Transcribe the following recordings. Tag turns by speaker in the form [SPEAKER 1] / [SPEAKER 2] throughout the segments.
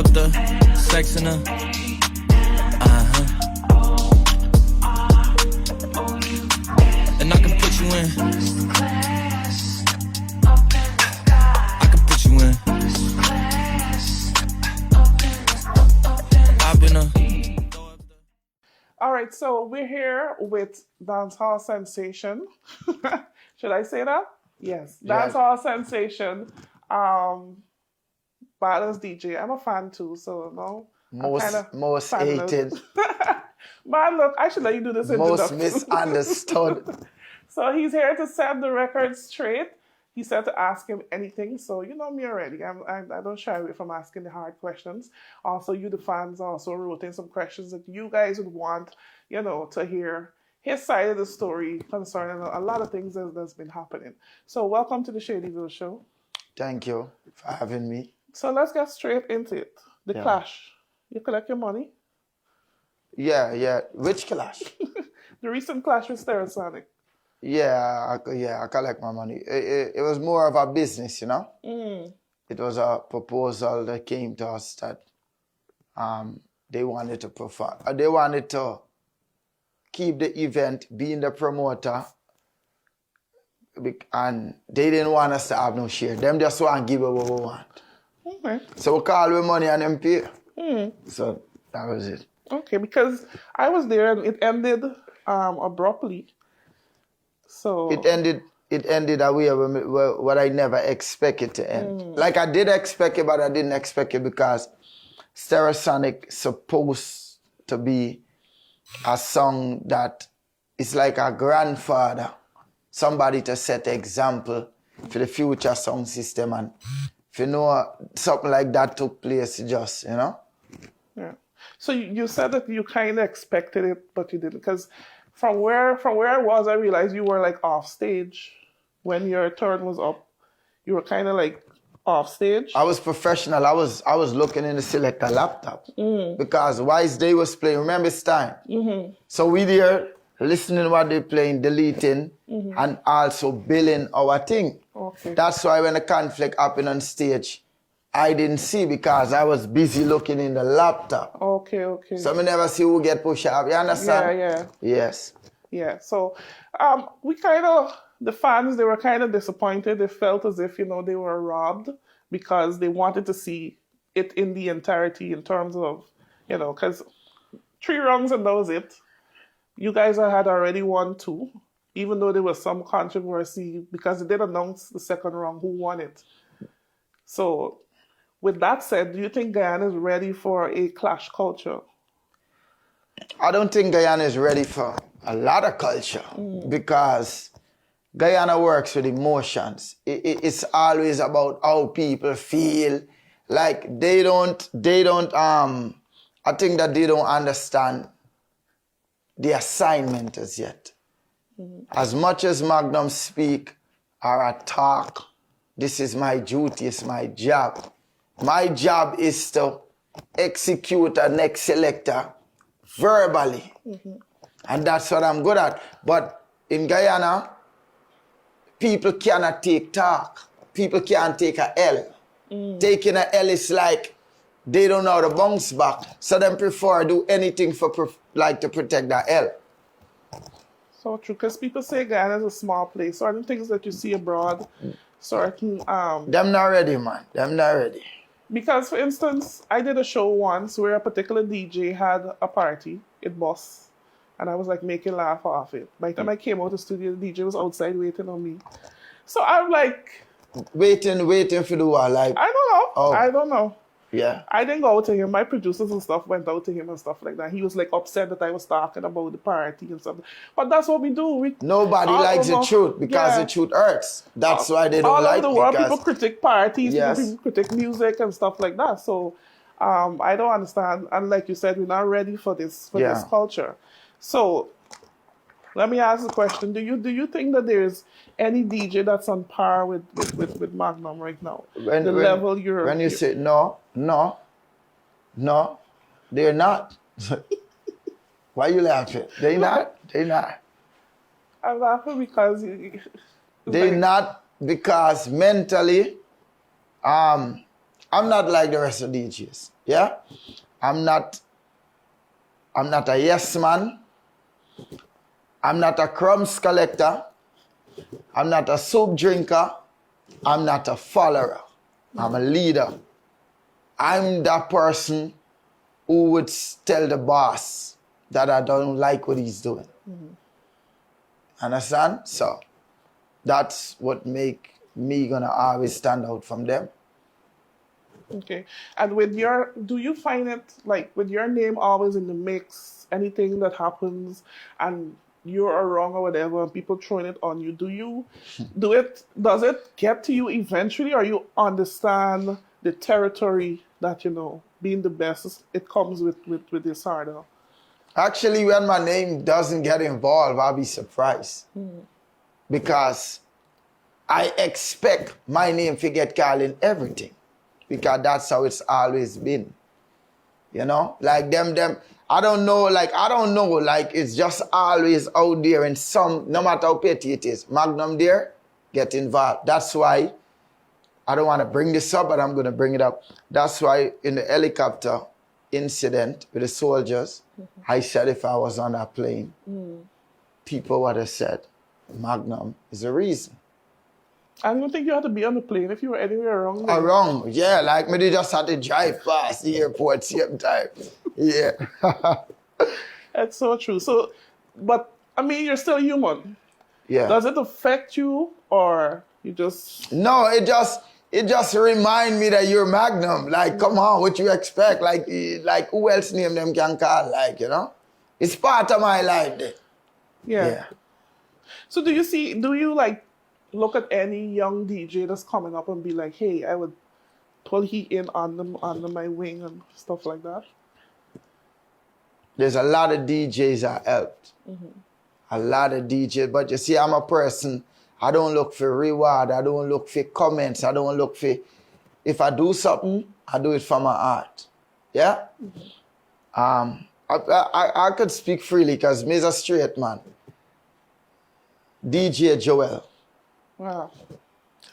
[SPEAKER 1] up the sex in her. And I can put you in. I can put you in. I've been a.
[SPEAKER 2] All right, so we're here with dancehall sensation. Should I say that? Yes, dancehall sensation. Battles DJ. I'm a fan too, so no.
[SPEAKER 3] Most hated.
[SPEAKER 2] But look, I should let you do this
[SPEAKER 3] Most
[SPEAKER 2] introduction.
[SPEAKER 3] misunderstood.
[SPEAKER 2] So he's here to set the record straight. He said to ask him anything, so you know me already. I don't shy away from asking the hard questions. Also, you, the fans, also wrote in some questions that you guys would want, to hear his side of the story concerning a lot of things that's been happening. So welcome to the SHADYVILLE show.
[SPEAKER 3] Thank you for having me.
[SPEAKER 2] So let's get straight into it. The clash. You collect your money?
[SPEAKER 3] Yeah. Which clash?
[SPEAKER 2] The recent clash with Stereosonic.
[SPEAKER 3] I collect my money. It was more of a business, It was a proposal that came to us that they wanted to perform. They wanted to keep the event, being the promoter, and they didn't want us to have no share. Them just want to give us what we want.
[SPEAKER 2] Okay.
[SPEAKER 3] So we call with money and them pay. So that was it.
[SPEAKER 2] Okay, because I was there and it ended abruptly. So
[SPEAKER 3] it ended a way what I never expected to end. Like I did expect it, but I didn't expect it because Stereosonic supposed to be a song that is like a grandfather, somebody to set the example for the future sound system, and if you know something like that took place, just Yeah.
[SPEAKER 2] So you said that you kind of expected it, but you didn't, because from where I was, I realized you were like off stage when your turn was up. You were kind of like off stage.
[SPEAKER 3] I was professional. I was looking in the selector laptop because Wise Day was playing. Remember it's time. So we there listening what they playing, deleting, and also billing our thing.
[SPEAKER 2] Okay.
[SPEAKER 3] That's why when the conflict happened on stage, I didn't see because I was busy looking in the laptop.
[SPEAKER 2] Okay.
[SPEAKER 3] So I never see who get pushed up. You understand?
[SPEAKER 2] Yeah.
[SPEAKER 3] Yes.
[SPEAKER 2] Yeah. So the fans, they were kind of disappointed. They felt as if, they were robbed because they wanted to see it in the entirety in terms of, because 3 rounds and that was it. You guys had already won 2, even though there was some controversy because they did announce the second round who won it. So with that said, do you think Guyana is ready for a clash culture?
[SPEAKER 3] I don't think Guyana is ready for a lot of culture because Guyana works with emotions. It's always about how people feel. Like I think that they don't understand the assignment as yet. As much as Magnum speak or talk, this is my duty, it's my job. My job is to execute a next selector verbally. And that's what I'm good at. But in Guyana, people cannot take talk. People can't take a L. Taking a L is like they don't know how to bounce back. So they prefer to do anything to protect that L.
[SPEAKER 2] So true, because people say Guyana is a small place. Certain things that you see abroad, certain...
[SPEAKER 3] Them not ready, man. Them not ready.
[SPEAKER 2] Because, for instance, I did a show once where a particular DJ had a party, it bust, and I was like making laugh off it. By the time I came out of the studio, the DJ was outside waiting on me. So I'm like...
[SPEAKER 3] Waiting for the what? Like,
[SPEAKER 2] I don't know.
[SPEAKER 3] Oh.
[SPEAKER 2] I don't know.
[SPEAKER 3] Yeah.
[SPEAKER 2] I didn't go out to him. My producers and stuff went out to him and stuff like that. He was like upset that I was talking about the party and stuff. But that's what we do.
[SPEAKER 3] Nobody likes the truth because the truth hurts. That's why they don't like it.
[SPEAKER 2] All over the world, people critique parties,
[SPEAKER 3] Yes.
[SPEAKER 2] people critique music and stuff like that. So I don't understand. And like you said, we're not ready for this culture. So let me ask the question: Do you think that there's any DJ that's on par with Magnum right now? When you
[SPEAKER 3] say no, they're not. Why you laughing? They're not.
[SPEAKER 2] I'm laughing because
[SPEAKER 3] they're not, because mentally, I'm not like the rest of DJs. Yeah? I'm not a yes man. I'm not a crumbs collector. I'm not a soup drinker. I'm not a follower. I'm a leader. I'm that person who would tell the boss that I don't like what he's doing. Understand? So that's what make me gonna always stand out from them.
[SPEAKER 2] Okay. And do you find it like with your name always in the mix, anything that happens and you're wrong or whatever, and people throwing it on you, does it get to you eventually, or you understand the territory that, being the best, it comes with this harder?
[SPEAKER 3] Actually, when my name doesn't get involved, I'll be surprised. Because I expect my name to get called in everything. Because that's how it's always been. Like them, I don't know, it's just always out there in some, no matter how petty it is. Magnum there, get involved. That's why, I don't want to bring this up, but I'm going to bring it up. That's why in the helicopter incident with the soldiers, I said if I was on that plane, people would have said, Magnum is the reason.
[SPEAKER 2] I don't think you had to be on the plane if you were anywhere around there.
[SPEAKER 3] Around, yeah, like me, they just had to drive past the airport same time. Yeah.
[SPEAKER 2] That's so true. So, but, I mean, you're still human.
[SPEAKER 3] Yeah.
[SPEAKER 2] Does it affect you, or you just...
[SPEAKER 3] No, it just remind me that you're Magnum. Like, come on, what you expect? Like who else name them can call? It's part of my life.
[SPEAKER 2] Yeah. So do you look at any young DJ that's coming up and be like, hey, I would pull he in under my wing and stuff like that?
[SPEAKER 3] There's a lot of DJs I helped. A lot of DJs. But you see, I'm a person, I don't look for reward. I don't look for comments. I don't look for... If I do something, I do it from my heart. Yeah? I could speak freely because me's a straight man. DJ JOELLE.
[SPEAKER 2] Wow.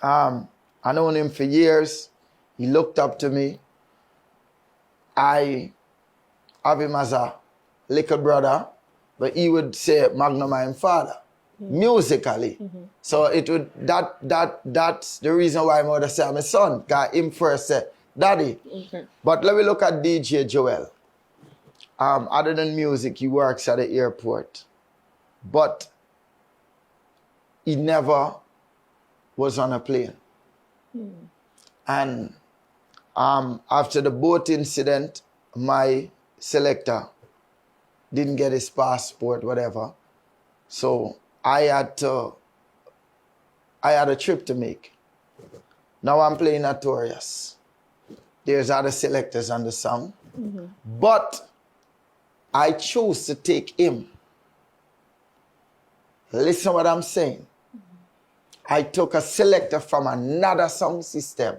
[SPEAKER 3] I known him for years. He looked up to me. I have him as a little brother, but he would say Magnum my father, musically. So it would that's the reason why my mother say I'm a son. Cause him first said, Daddy. But let me look at DJ JOELLE. Other than music, he works at the airport, but he never was on a plane. And after the boat incident, my selector didn't get his passport, whatever. So I had a trip to make. Now I'm playing Notorious. There's other selectors on the song. But I chose to take him. Listen what I'm saying. I took a selector from another sound system.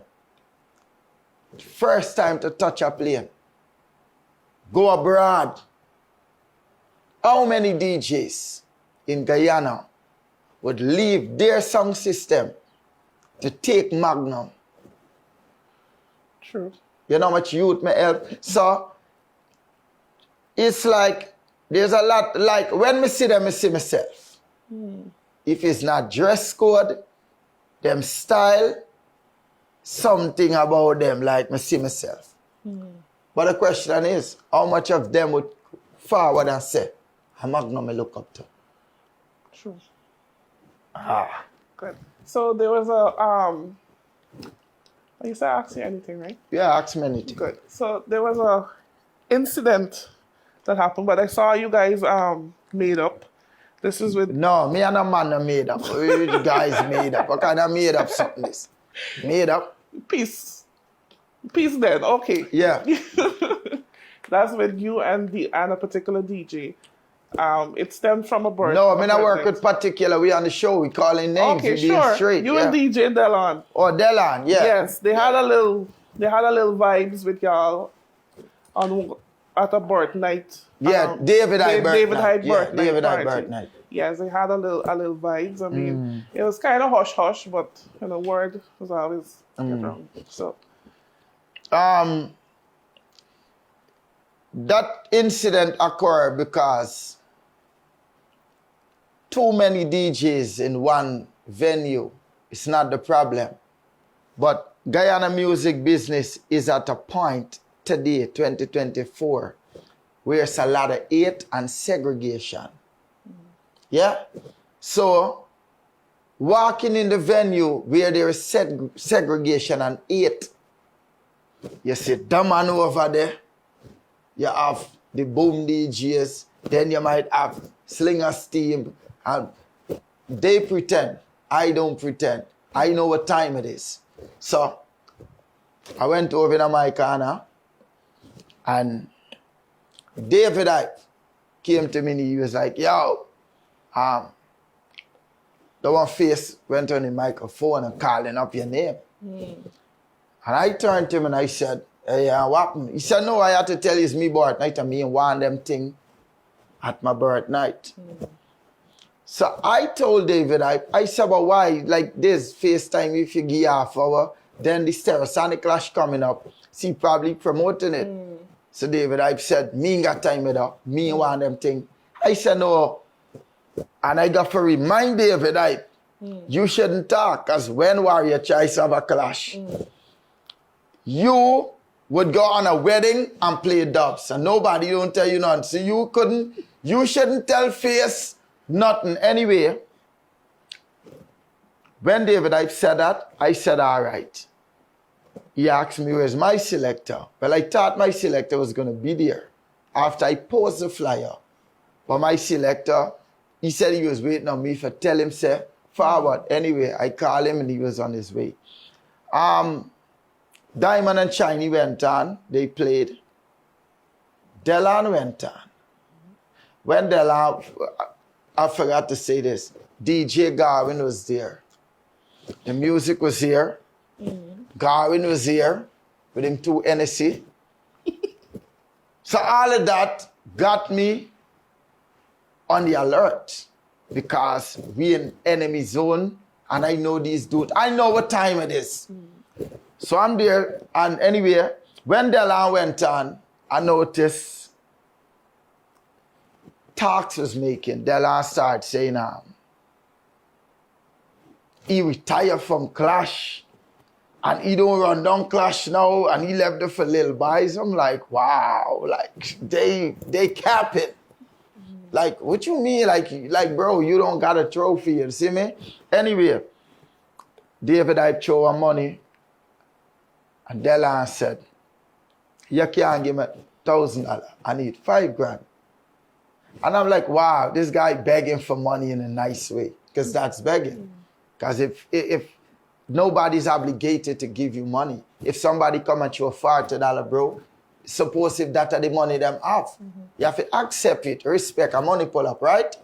[SPEAKER 3] First time to touch a plane. Go abroad. How many DJs in Guyana would leave their sound system to take Magnum?
[SPEAKER 2] True.
[SPEAKER 3] You know how much youth may help? So, it's like, there's a lot, like, when me see them, I see myself. If it's not dress code, them style, something about them, like, me see myself. But the question is, how much of them would forward and say, I'm Magnum I look up to?
[SPEAKER 2] True. Good. So there was you said ask you anything, right?
[SPEAKER 3] Yeah, ask me anything.
[SPEAKER 2] Good. So there was a incident that happened, but I saw you guys made up. This is with...
[SPEAKER 3] No, me and a man are made up. We the guys made up. What kind of made up something this? Made up?
[SPEAKER 2] Peace then, okay.
[SPEAKER 3] Yeah.
[SPEAKER 2] That's with you and a particular DJ. It stemmed from a birth.
[SPEAKER 3] No, I mean I work with particular. We on the show. We calling names.
[SPEAKER 2] Okay,
[SPEAKER 3] we being
[SPEAKER 2] sure.
[SPEAKER 3] straight.
[SPEAKER 2] You and DJ Delon.
[SPEAKER 3] Oh, Delon, yeah.
[SPEAKER 2] Yes, they had a little vibes with y'all at a birth night.
[SPEAKER 3] Yeah, David Hyde
[SPEAKER 2] birth
[SPEAKER 3] night.
[SPEAKER 2] Yes, they had a little vibes. I mean, it was kind of hush hush, but word was always around. So
[SPEAKER 3] That incident occurred because too many DJs in one venue is not the problem. But Guyana music business is at a point today, 2024, where it's a lot of hate and segregation. Yeah? So, walking in the venue where there is segregation and hate, you see the man over there, you have the boom DJs, then you might have Slinger Steam, and they pretend. I don't pretend. I know what time it is. So, I went over in my corner, and David came to me and he was like, yo, the one face went on the microphone and calling up your name. And I turned to him and I said, hey, what happened? He said, no, I had to tell you it's me birthnight and me and one them thing at my birthnight. So I told David, I said, but why? Like this FaceTime, if you give half hour, then the Stereosonic Clash coming up. See, probably promoting it. So David, I said, me ain't got time with that. Me and one them thing. I said, no. And I got to remind David, you shouldn't talk, because when Warrior tries to have a clash, you would go on a wedding and play dubs, and nobody don't tell you nothing. So you shouldn't tell Face nothing anyway. When David said that, I said, all right. He asked me, where's my selector? Well, I thought my selector was going to be there after I posted the flyer. But my selector, he said he was waiting on me for tell him, say, forward. Anyway, I called him and he was on his way. Diamond and Shiny went on. They played. Delan went on. When Delan, I forgot to say this, DJ Garwin was there. The music was here. Garwin was here with him 2 NSC. So all of that got me on the alert because we in enemy zone and I know these dudes. I know what time it is. So I'm there, and anyway, when Delan went on, I noticed talks was making. Delan started saying he retired from Clash and he don't run down Clash now and he left it for little boys. I'm like, wow, like they cap it. Like, what you mean? Like, bro, you don't got a trophy, you see me? Anyway, David, I throw her money. And Delan said, you can't give me $1,000. I need $5,000. And I'm like, wow, this guy begging for money in a nice way. Because that's begging. Because if nobody's obligated to give you money, if somebody come at you a $40, bro, suppose if that are the money them have, you have to accept it, respect, a money pull up, right?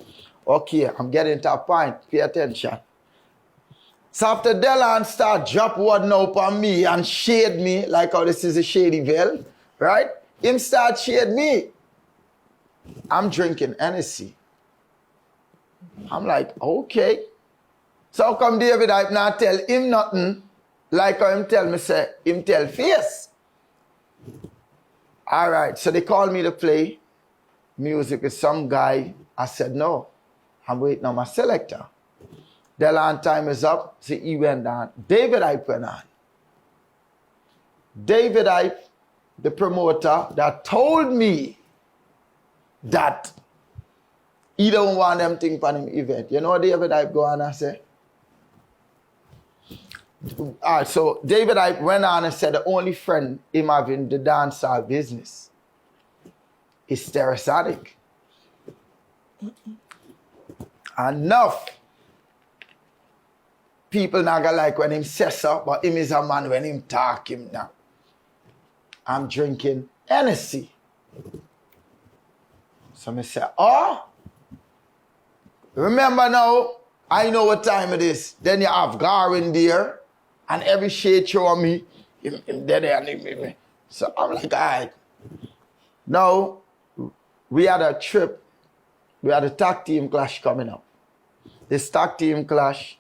[SPEAKER 3] Okay, I'm getting to a point. Pay attention. So after Delan start drop word now on me and shade me, like how this is a SHADYVILLE, right? Him start shade me. I'm drinking Hennessy. I'm like, okay. So how come David I not tell him nothing like how him tell me, say, him tell Face? All right, so they called me to play music with some guy. I said, no, I'm waiting on my selector. Delan time is up, so he went on. David Hype went on. David Hype, the promoter, that told me that he don't want them thing for him event. You know what David Hype go on and say? All right, so David Hype went on and said the only friend him having the dancehall business is Stereosonic. Enough. People not gonna like when him says so, but him is a man when him talk him now. I'm drinking Hennessy. So I say, oh, remember now, I know what time it is. Then you have Garwin there, and every shade show on me, him there and him. So I'm like, all right. Now, we had a trip, we had a tag team clash coming up. This tag team clash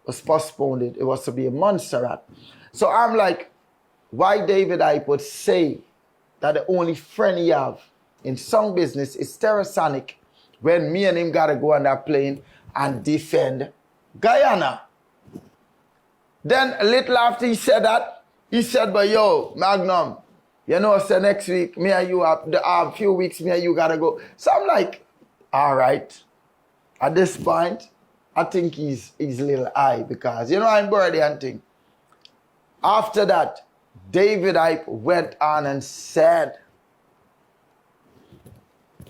[SPEAKER 3] was postponed. It was to be in Montserrat. So I'm like, why David Icke would say that the only friend he have in song business is Terrasonic when me and him gotta go on that plane and defend Guyana. Then a little after he said that, he said, but yo, Magnum, you know, so next week, me and you have a few weeks, me and you gotta go. So I'm like, all right. At this point, I think he's a little high because, you know, I'm birdie and thing. After that, David Icke went on and said,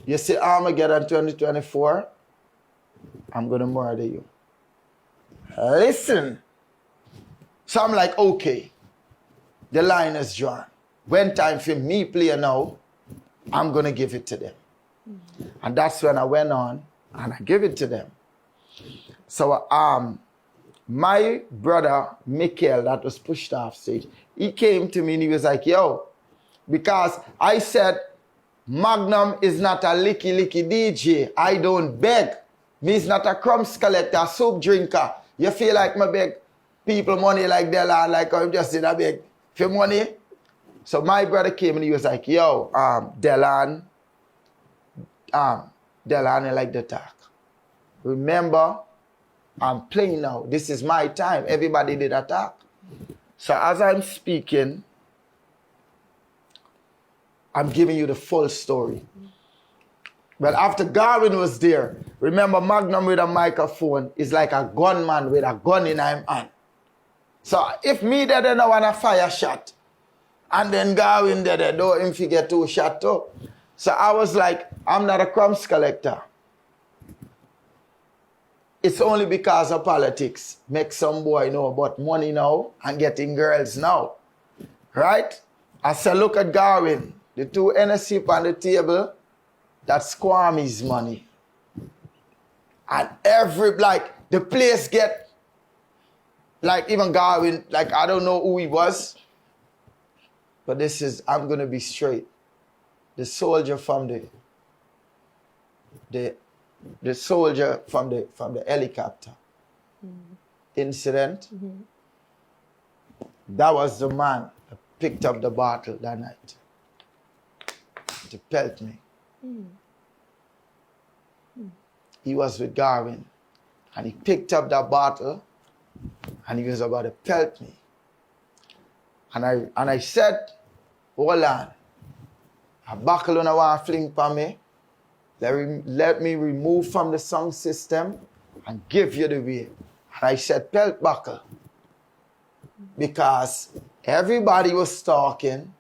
[SPEAKER 3] you see Armageddon 2024, I'm going to murder you. Listen. So I'm like, okay, the line is drawn. When time for me play now, I'm going to give it to them. And that's when I went on and I give it to them. So my brother, Michael, that was pushed off stage, he came to me and he was like, yo, because I said, Magnum is not a licky DJ. I don't beg. Me is not a crumbs collector, soup drinker. You feel like me beg people money like Delan, like I'm just in a beg for money? So my brother came and he was like, yo, Delan, I like the talk. Remember, I'm playing now. This is my time. Everybody did attack. So as I'm speaking, I'm giving you the full story. But after Garvin was there, remember Magnum with a microphone is like a gunman with a gun in his hand. So if me there, then I want a fire shot. And then Garvin there, don't him figure 2 shots too. So I was like, I'm not a crumbs collector. It's only because of politics. Make some boy know about money now and getting girls now. Right? I said, look at Garvin. The 2 NSC on the table, that's Kwame's money. And the place get, like even Garvin, like I don't know who he was. But this is, I'm going to be straight. The soldier from the soldier from the helicopter incident, that was the man that picked up the bottle that night to pelt me. He was with Garvin and he picked up that bottle and he was about to pelt me. And I said, hold on, a buckle on a one fling for me. Let me remove from the sound system and give you the way. And I said, pelt buckle. Because everybody was talking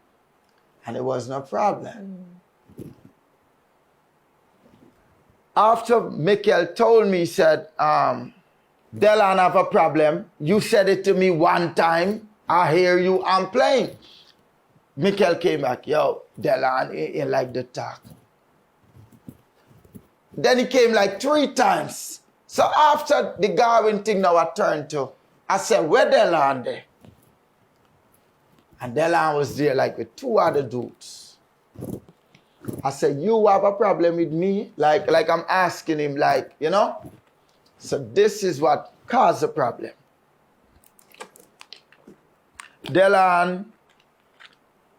[SPEAKER 3] and it was no problem. After Michael told me, he said, Delan have a problem. You said it to me one time. I hear you, I'm playing. Michael came back, yo, Delan ain't like the talk. Then he came like 3 times. So after the Garvin thing now I turned to, I said, where Delan there? And Delan was there like with 2 other dudes. I said, you have a problem with me? Like I'm asking him, like, you know? So this is what caused the problem. Delan,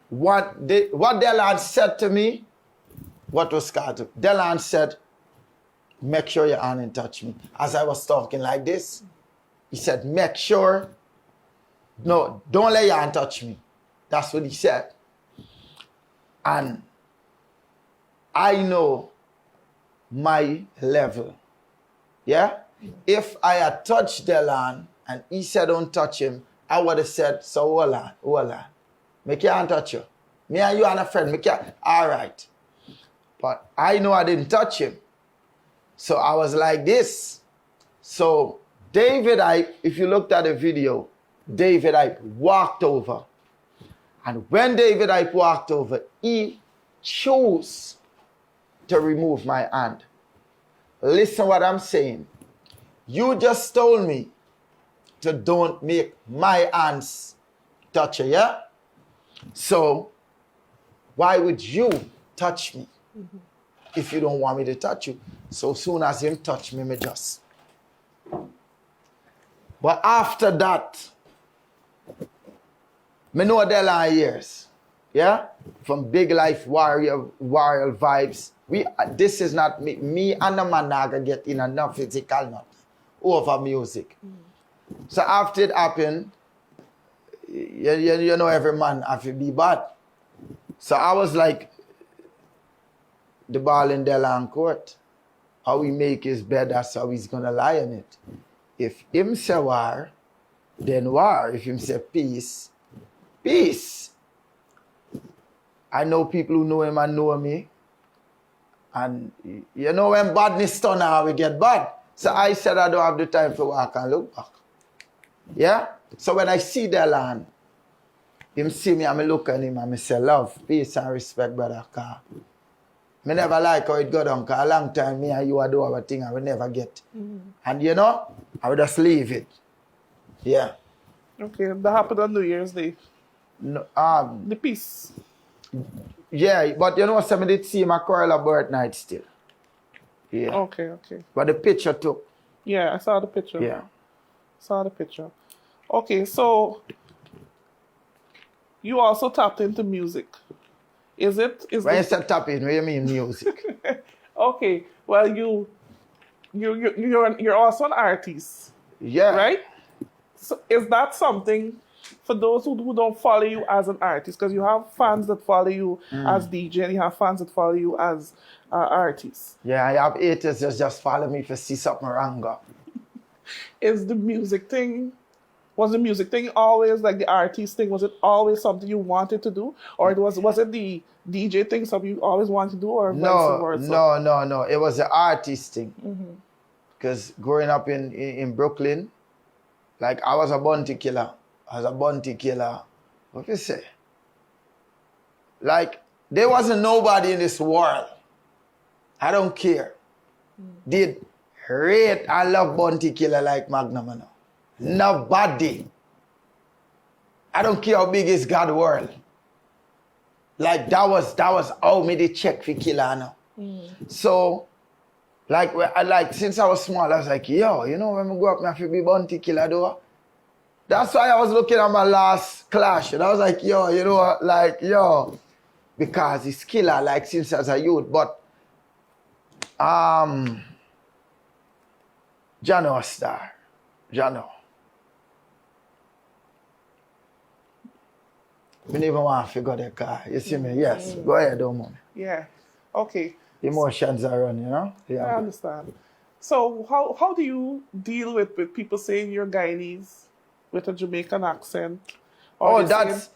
[SPEAKER 3] what Delan said to me, what was caused? Delan said, make sure your hand ain't touch me. As I was talking like this, he said, make sure, no, don't let your hand touch me. That's what he said. And I know my level. Yeah? If I had touched Delan and he said don't touch him, I would have said, so hold on. Make your hand touch you. Me and you and a friend, all right. But I know I didn't touch him. So I was like this. So David Icke, if you looked at the video, David Icke walked over. And when David Icke walked over, he chose to remove my hand. Listen what I'm saying. You just told me to don't make my hands touch you, yeah? So why would you touch me if you don't want me to touch you? So soon as him touch me, me just. But after that, Me know Della years. Yeah? From Big Life Warrior vibes. This is not me. Me and the man naga get in enough physical not over music. So after it happened, you know every man have to be bad. So I was like, the ball in Della court. How he make his bed, that's how he's gonna lie in it. If him say war, then war. If him say peace, peace. I know people who know him and know me. And you know when badness turn out, we get bad. So I said I don't have the time to walk and look back. Yeah? So when I see the land, him see me and I look at him and I say, love, peace and respect, brother. Cause I never like how it go down. Cause a long time me and you do our thing and we never get. And you know, I would just leave it. Yeah.
[SPEAKER 2] Okay, that happened on New Year's Day.
[SPEAKER 3] No,
[SPEAKER 2] The peace.
[SPEAKER 3] yeah, but you know, somebody did see my quarrel birth night still. Yeah.
[SPEAKER 2] Okay.
[SPEAKER 3] But the picture took.
[SPEAKER 2] Yeah, I saw the picture.
[SPEAKER 3] Yeah.
[SPEAKER 2] Saw the picture. Okay, so you also tapped into music. Is
[SPEAKER 3] When you say tapping, what do you mean music?
[SPEAKER 2] Okay, well you're also an artist,
[SPEAKER 3] Yeah.
[SPEAKER 2] right? So is that something for those who don't follow you as an artist? Because you have fans that follow you as DJ, and you have fans that follow you as artist.
[SPEAKER 3] Yeah, I have haters that just follow me to see something wrong.
[SPEAKER 2] Was the music thing always like the artist thing? Was it always something you wanted to do, or was it the DJ thing something you always wanted to do, or vice versa?
[SPEAKER 3] No. It was the artist thing. Because growing up in Brooklyn, like I was a bounty killer. What you say? Like there wasn't nobody in this world. I don't care. Did rate and love bounty killer like Magnum. Nobody. I don't care how big is God world. Like that was how me they check for killer now. So like since I was small, I was like, yo, you know when I grow up, I have to be bounty killer though. That's why I was looking at my last clash and I was like, yo, you know what, like, yo, because it's killer like since as a youth, but Jano star. Jano. We never want to figure the car. You see me? Yes. Go ahead, don't move.
[SPEAKER 2] Yeah. Okay.
[SPEAKER 3] Emotions are running, you know? Yeah.
[SPEAKER 2] I understand. So how do you deal with people saying you're Guyanese with a Jamaican accent?
[SPEAKER 3] Oh, that's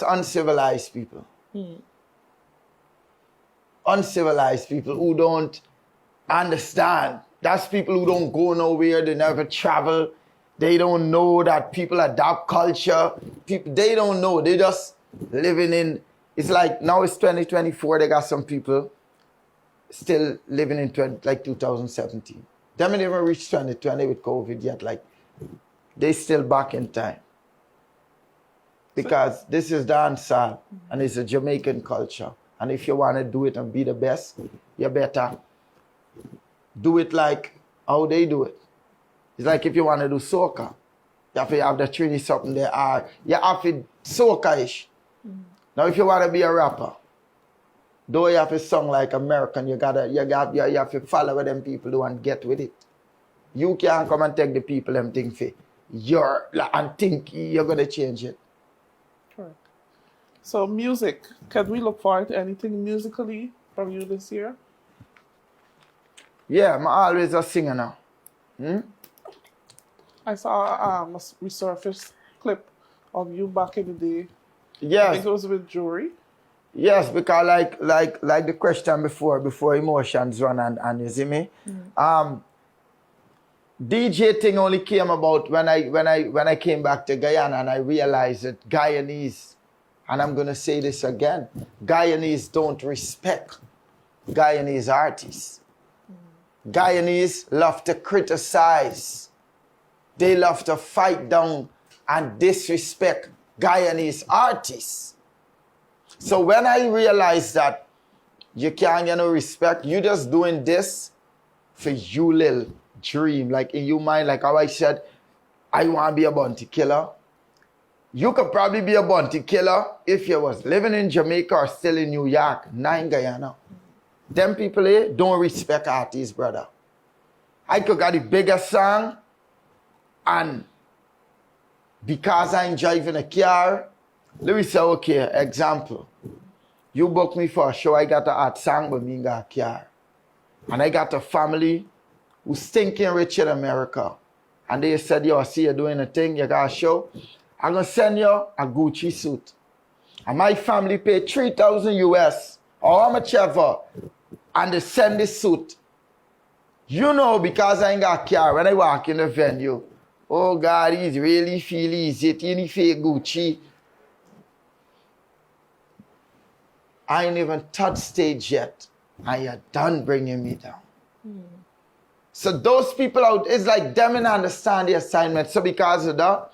[SPEAKER 3] uncivilized people. Uncivilized people who don't understand. That's people who don't go nowhere, they never travel. They don't know that people adopt culture. They don't know. They just living in, it's like now it's 2024, they got some people still living in 2017. They haven't even reached 2020 with COVID yet. Like, they still back in time. Because this is dancehall and it's a Jamaican culture. And if you want to do it and be the best, you better do it like how they do it. It's like if you want to do soca, you have to have the Trini something there. You have to soca-ish. Now if you want to be a rapper, though you have to sing like American, you have to follow what them people do and get with it. You can't come and take the people them think for and think you're gonna change it.
[SPEAKER 2] Correct. So music, can we look forward to anything musically from you this year?
[SPEAKER 3] Yeah, I'm always a singer now.
[SPEAKER 2] I saw a resurfaced clip of you back in the day.
[SPEAKER 3] Yes.
[SPEAKER 2] I think it was with Jory.
[SPEAKER 3] Yes, because like the question before emotions run and you see me. DJ thing only came about when I came back to Guyana and I realized that Guyanese, and I'm gonna say this again, Guyanese don't respect Guyanese artists. Guyanese love to criticize. They love to fight down and disrespect Guyanese artists. So when I realized that you can't get no respect, you just doing this for you little dream. Like in your mind, like how I said, I want to be a bounty killer. You could probably be a bounty killer if you was living in Jamaica or still in New York, not in Guyana. Them people here don't respect artists, brother. I could got the biggest song, and because I'm driving a car, let me say, okay, example. You book me for a show, I got a hot song, but me got a car. And I got a family who's stinking rich in America. And they said, yo, I see you doing a thing, you got a show. I'm going to send you a Gucci suit. And my family paid 3,000 US or how much ever, and they send this suit. You know, because I ain't got a car, when I walk in the venue, oh God, he's really feel easy, he feel Gucci. I ain't even touched stage yet, and you're done bringing me down. So those people out, it's like them and understand the assignment. So because of that,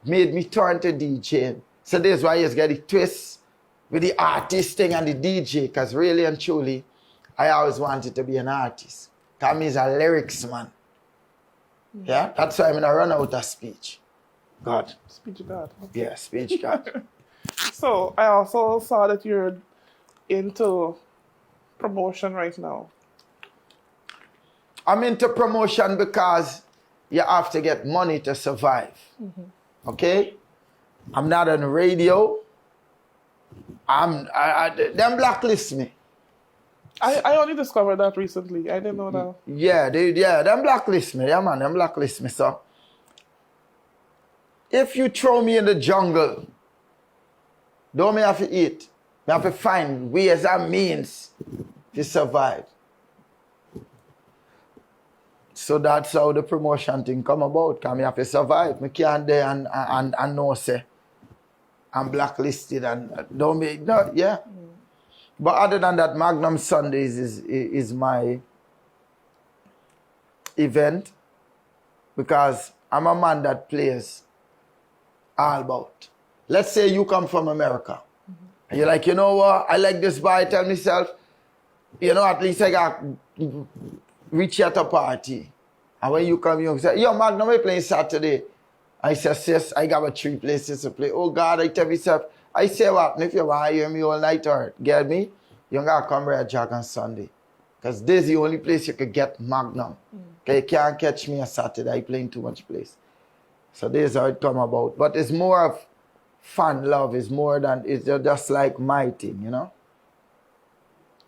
[SPEAKER 3] made me turn to DJing. So this is why you get the twist with the artist thing and the DJ, because really and truly, I always wanted to be an artist. That means a lyrics man. Yeah, that's why I'm gonna run out of speech. God.
[SPEAKER 2] Speech God.
[SPEAKER 3] Yeah, speech God.
[SPEAKER 2] So I also saw that you're into promotion right now.
[SPEAKER 3] I'm into promotion because you have to get money to survive. Okay? I'm not on the radio. Them blacklist me.
[SPEAKER 2] I only discovered that recently. I didn't know that.
[SPEAKER 3] Yeah, them blacklist me. Yeah, man, them blacklist me. So, if you throw me in the jungle, don't me have to eat. Me have to find ways and means to survive. So that's how the promotion thing come about. Because me have to survive. Me can't there and no say I'm blacklisted and don't me, no, yeah. But other than that, Magnum Sundays is my event because I'm a man that plays all about. Let's say you come from America. And you're like, you know what? I like this boy. I tell myself, you know, at least I got reach at a party. And when you come, you say, yo, Magnum, we playing Saturday. I say, sis, I got 3 places to play. Oh, God, I tell myself, I say what? If you want to hear me all night or get me, you got to come here at Jack on Sunday. Because this is the only place you could get Magnum. Okay, you can't catch me on Saturday. I playing too much place. So this is how it come about. But it's more of fan love. It's more than, it's just like my thing, you know?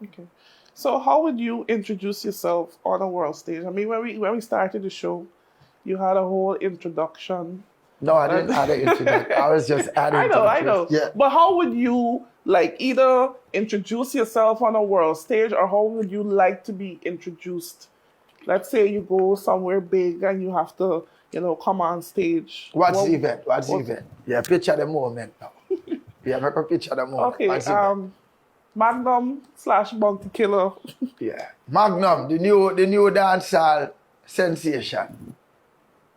[SPEAKER 2] Okay. So how would you introduce yourself on a world stage? I mean, when we started the show, you had a whole introduction.
[SPEAKER 3] No, I didn't add an introduction. I was just adding
[SPEAKER 2] I know.
[SPEAKER 3] Yeah.
[SPEAKER 2] But how would you, like, either introduce yourself on a world stage or how would you like to be introduced? Let's say you go somewhere big and you have to, you know, come on stage.
[SPEAKER 3] What's the event? What's the event? Yeah, picture the moment now. Yeah, make a picture the moment.
[SPEAKER 2] Okay, Magnum / Bounty Killer.
[SPEAKER 3] Yeah. Magnum, the new dancehall sensation.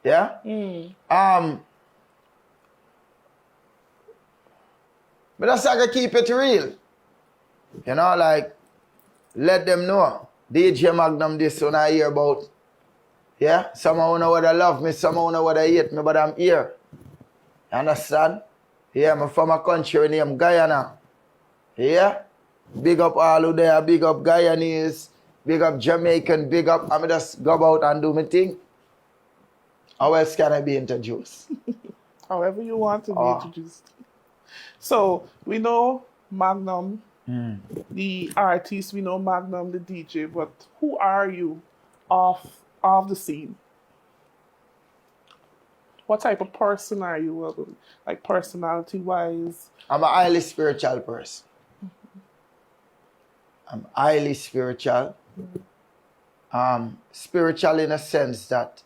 [SPEAKER 3] Yeah? But that's like keep it real. You know, like, let them know. DJ Magnum this one I hear about. Yeah? Someone know what I love me, someone know what I hate me, but I'm here. You understand? Yeah, I'm from a country named Guyana. Yeah? Big up all who there, big up Guyanese, big up Jamaican, big up, I'm just go out and do my thing. How else can I be introduced?
[SPEAKER 2] However you want to be introduced. So, we know Magnum, the artist, we know Magnum, the DJ, but who are you off the scene? What type of person are you, like personality-wise?
[SPEAKER 3] I'm a highly spiritual person. I'm highly spiritual. Spiritual in a sense that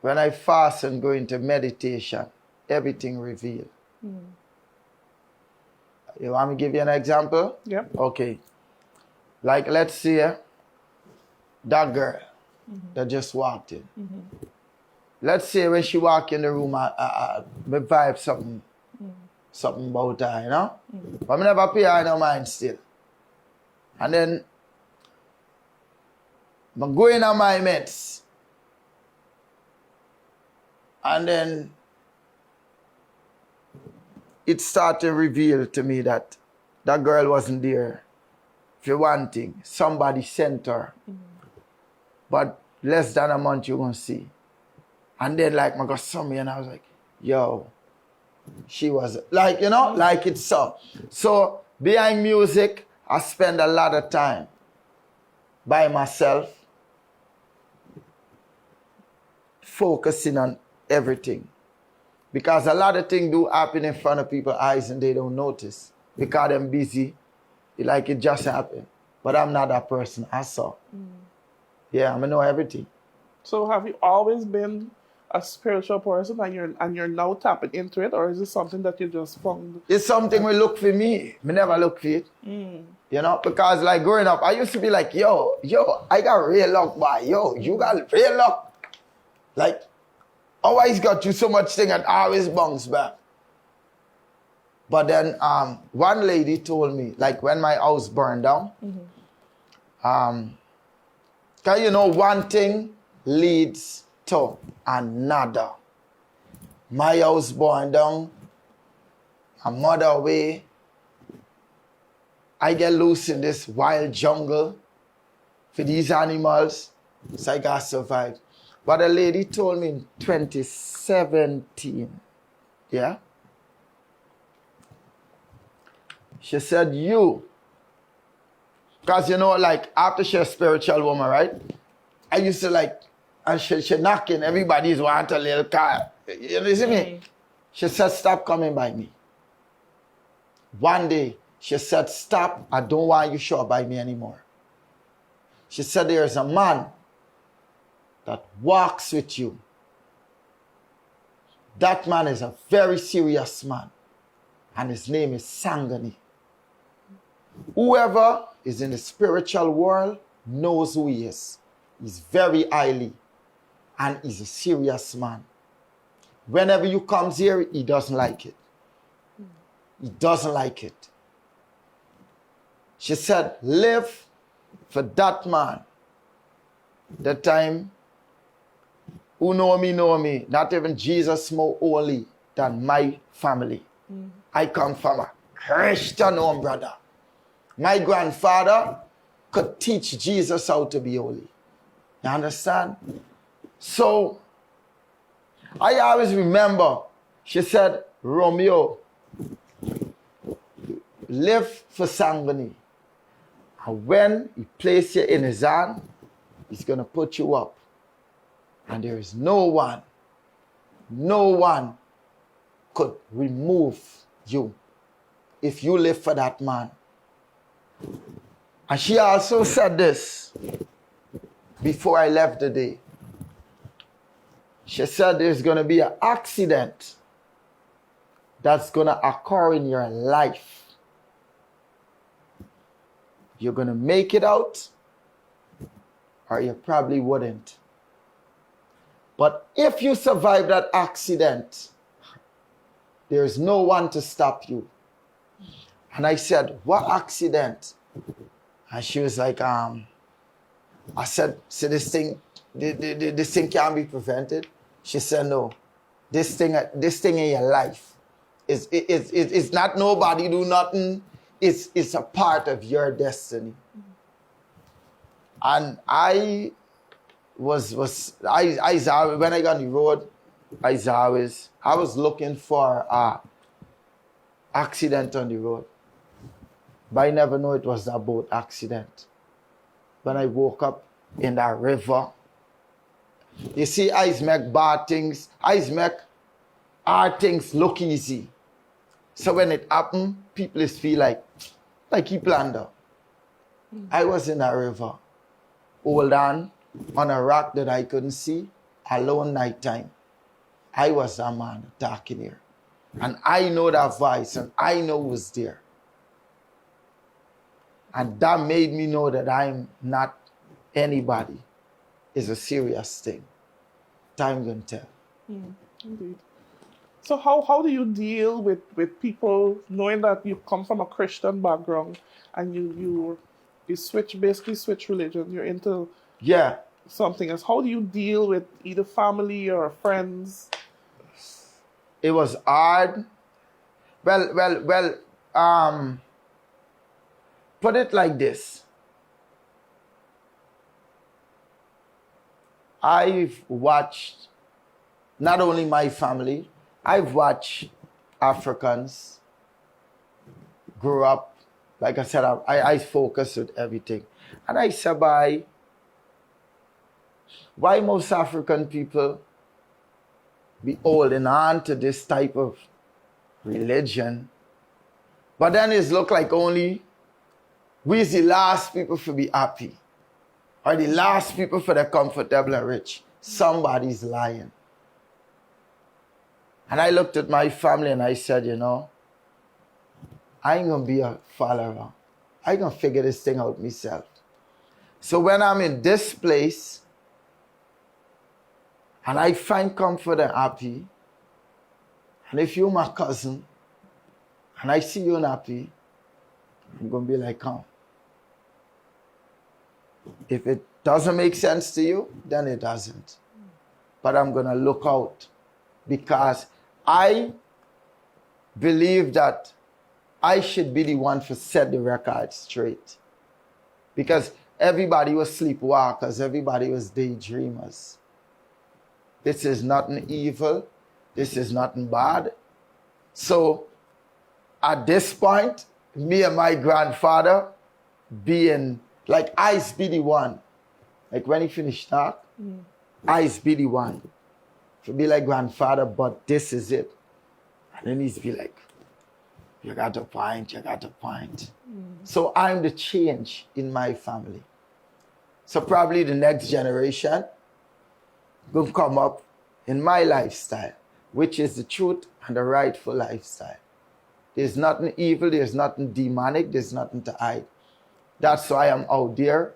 [SPEAKER 3] when I fast and go into meditation, everything revealed. You want me to give you an example?
[SPEAKER 2] Yep.
[SPEAKER 3] Okay. Like, let's say that girl that just walked in. Let's say when she walk in the room, I vibe something about her, you know? But I never pay her no mind still. And then I go in on my mates. And then it started to reveal to me that that girl wasn't there. For one thing, somebody sent her. But less than a month, you're going to see. And then, like, I got somebody and I was like, yo, she was, like, you know, like it's so. So, behind music, I spend a lot of time by myself, focusing on everything. Because a lot of things do happen in front of people's eyes and they don't notice. Because I'm busy, like it just happened. But I'm not that person. I saw. Yeah, I know everything.
[SPEAKER 2] So have you always been a spiritual person and you're now tapping into it, or is it something that you just found?
[SPEAKER 3] It's something we look for me. Me never look for it. You know, because like growing up, I used to be like, yo, I got real luck, boy. Yo, you got real luck. Like, always got you so much thing and always bounce back. But then one lady told me, like when my house burned down, because you know, one thing leads to another. My house burned down, my mother away. I get loose in this wild jungle for these animals, so I got to survive. But a lady told me in 2017, yeah? She said, you, because you know, like after she's a spiritual woman, right? I used to like, and she knocking, everybody's want a little car. You see me? She said, stop coming by me. One day, she said, stop, I don't want you show up by me anymore. She said, there's a man that walks with you. That man is a very serious man. And his name is Sangani. Whoever is in the spiritual world knows who he is. He's very highly. And he's a serious man. Whenever you comes here, he doesn't like it. He doesn't like it. She said, live for that man. That time, who know me, not even Jesus more holy than my family. I come from a Christian home, brother. My grandfather could teach Jesus how to be holy. You understand? So, I always remember, she said, Romeo, live for Sangani. And when he places you in his hand, he's going to put you up. And there is no one could remove you if you live for that man. And she also said this before I left the day. She said there's going to be an accident that's going to occur in your life. You're going to make it out, or you probably wouldn't. But if you survive that accident, there's no one to stop you. And I said, what accident? And she was like, I said, see this thing can't be prevented? She said, no. This thing in your life is not nobody do nothing. It's a part of your destiny. And I was when I got on the road, I was looking for an accident on the road. But I never knew it was a boat accident. When I woke up in that river, you see, I make bad things, I make hard things look easy. So when it happened, people feel like he planned it. I was in that river, hold on a rock that I couldn't see, alone nighttime. I was that man talking here. And I know that voice, and I know who's there. And that made me know that I'm not anybody. It's a serious thing. Time gonna tell.
[SPEAKER 2] Indeed. So how do you deal with people knowing that you come from a Christian background and you switch religion, you're into something else? How do you deal with either family or friends?
[SPEAKER 3] It was hard, Put it like this. I've watched not only my family, I've watched Africans grow up. Like I said, I focus with everything. And I said, why most African people be holding on to this type of religion? But then it's look like only we's the last people to be happy. Or the last people for the comfortable and rich. Somebody's lying. And I looked at my family and I said, you know, I ain't gonna be a follower. I gonna figure this thing out myself. So when I'm in this place and I find comfort and happy, and if you're my cousin and I see you unhappy, I'm gonna be like, come. If it doesn't make sense to you, then it doesn't. But I'm gonna look out because I believe that I should be the one to set the record straight. Because everybody was sleepwalkers, everybody was daydreamers. This is nothing evil, this is nothing bad. So at this point, me and my grandfather being, like, I's be the one. Like when he finished talk, I's be the one. To be like, grandfather, but this is it. And then he's be like, you got a point, you got a point. So I'm the change in my family. So probably the next generation will come up in my lifestyle, which is the truth and the rightful lifestyle. There's nothing evil, there's nothing demonic, there's nothing to hide. That's why I'm out there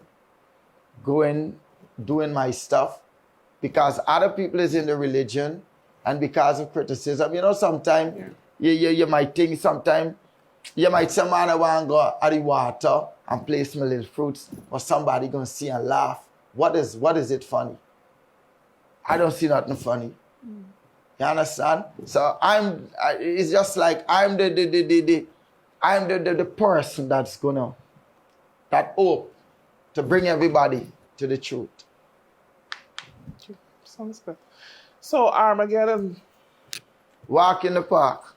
[SPEAKER 3] going, doing my stuff, because other people is in the religion and because of criticism. You know, sometimes you might think, sometimes you might say, man, I want to go at the water and place my little fruits, or somebody going to see and laugh. What is it funny? I don't see nothing funny. You understand? So it's just like I'm the person that's gonna, that hope to bring everybody to the truth.
[SPEAKER 2] Sounds good. So Armageddon.
[SPEAKER 3] Walk in the park.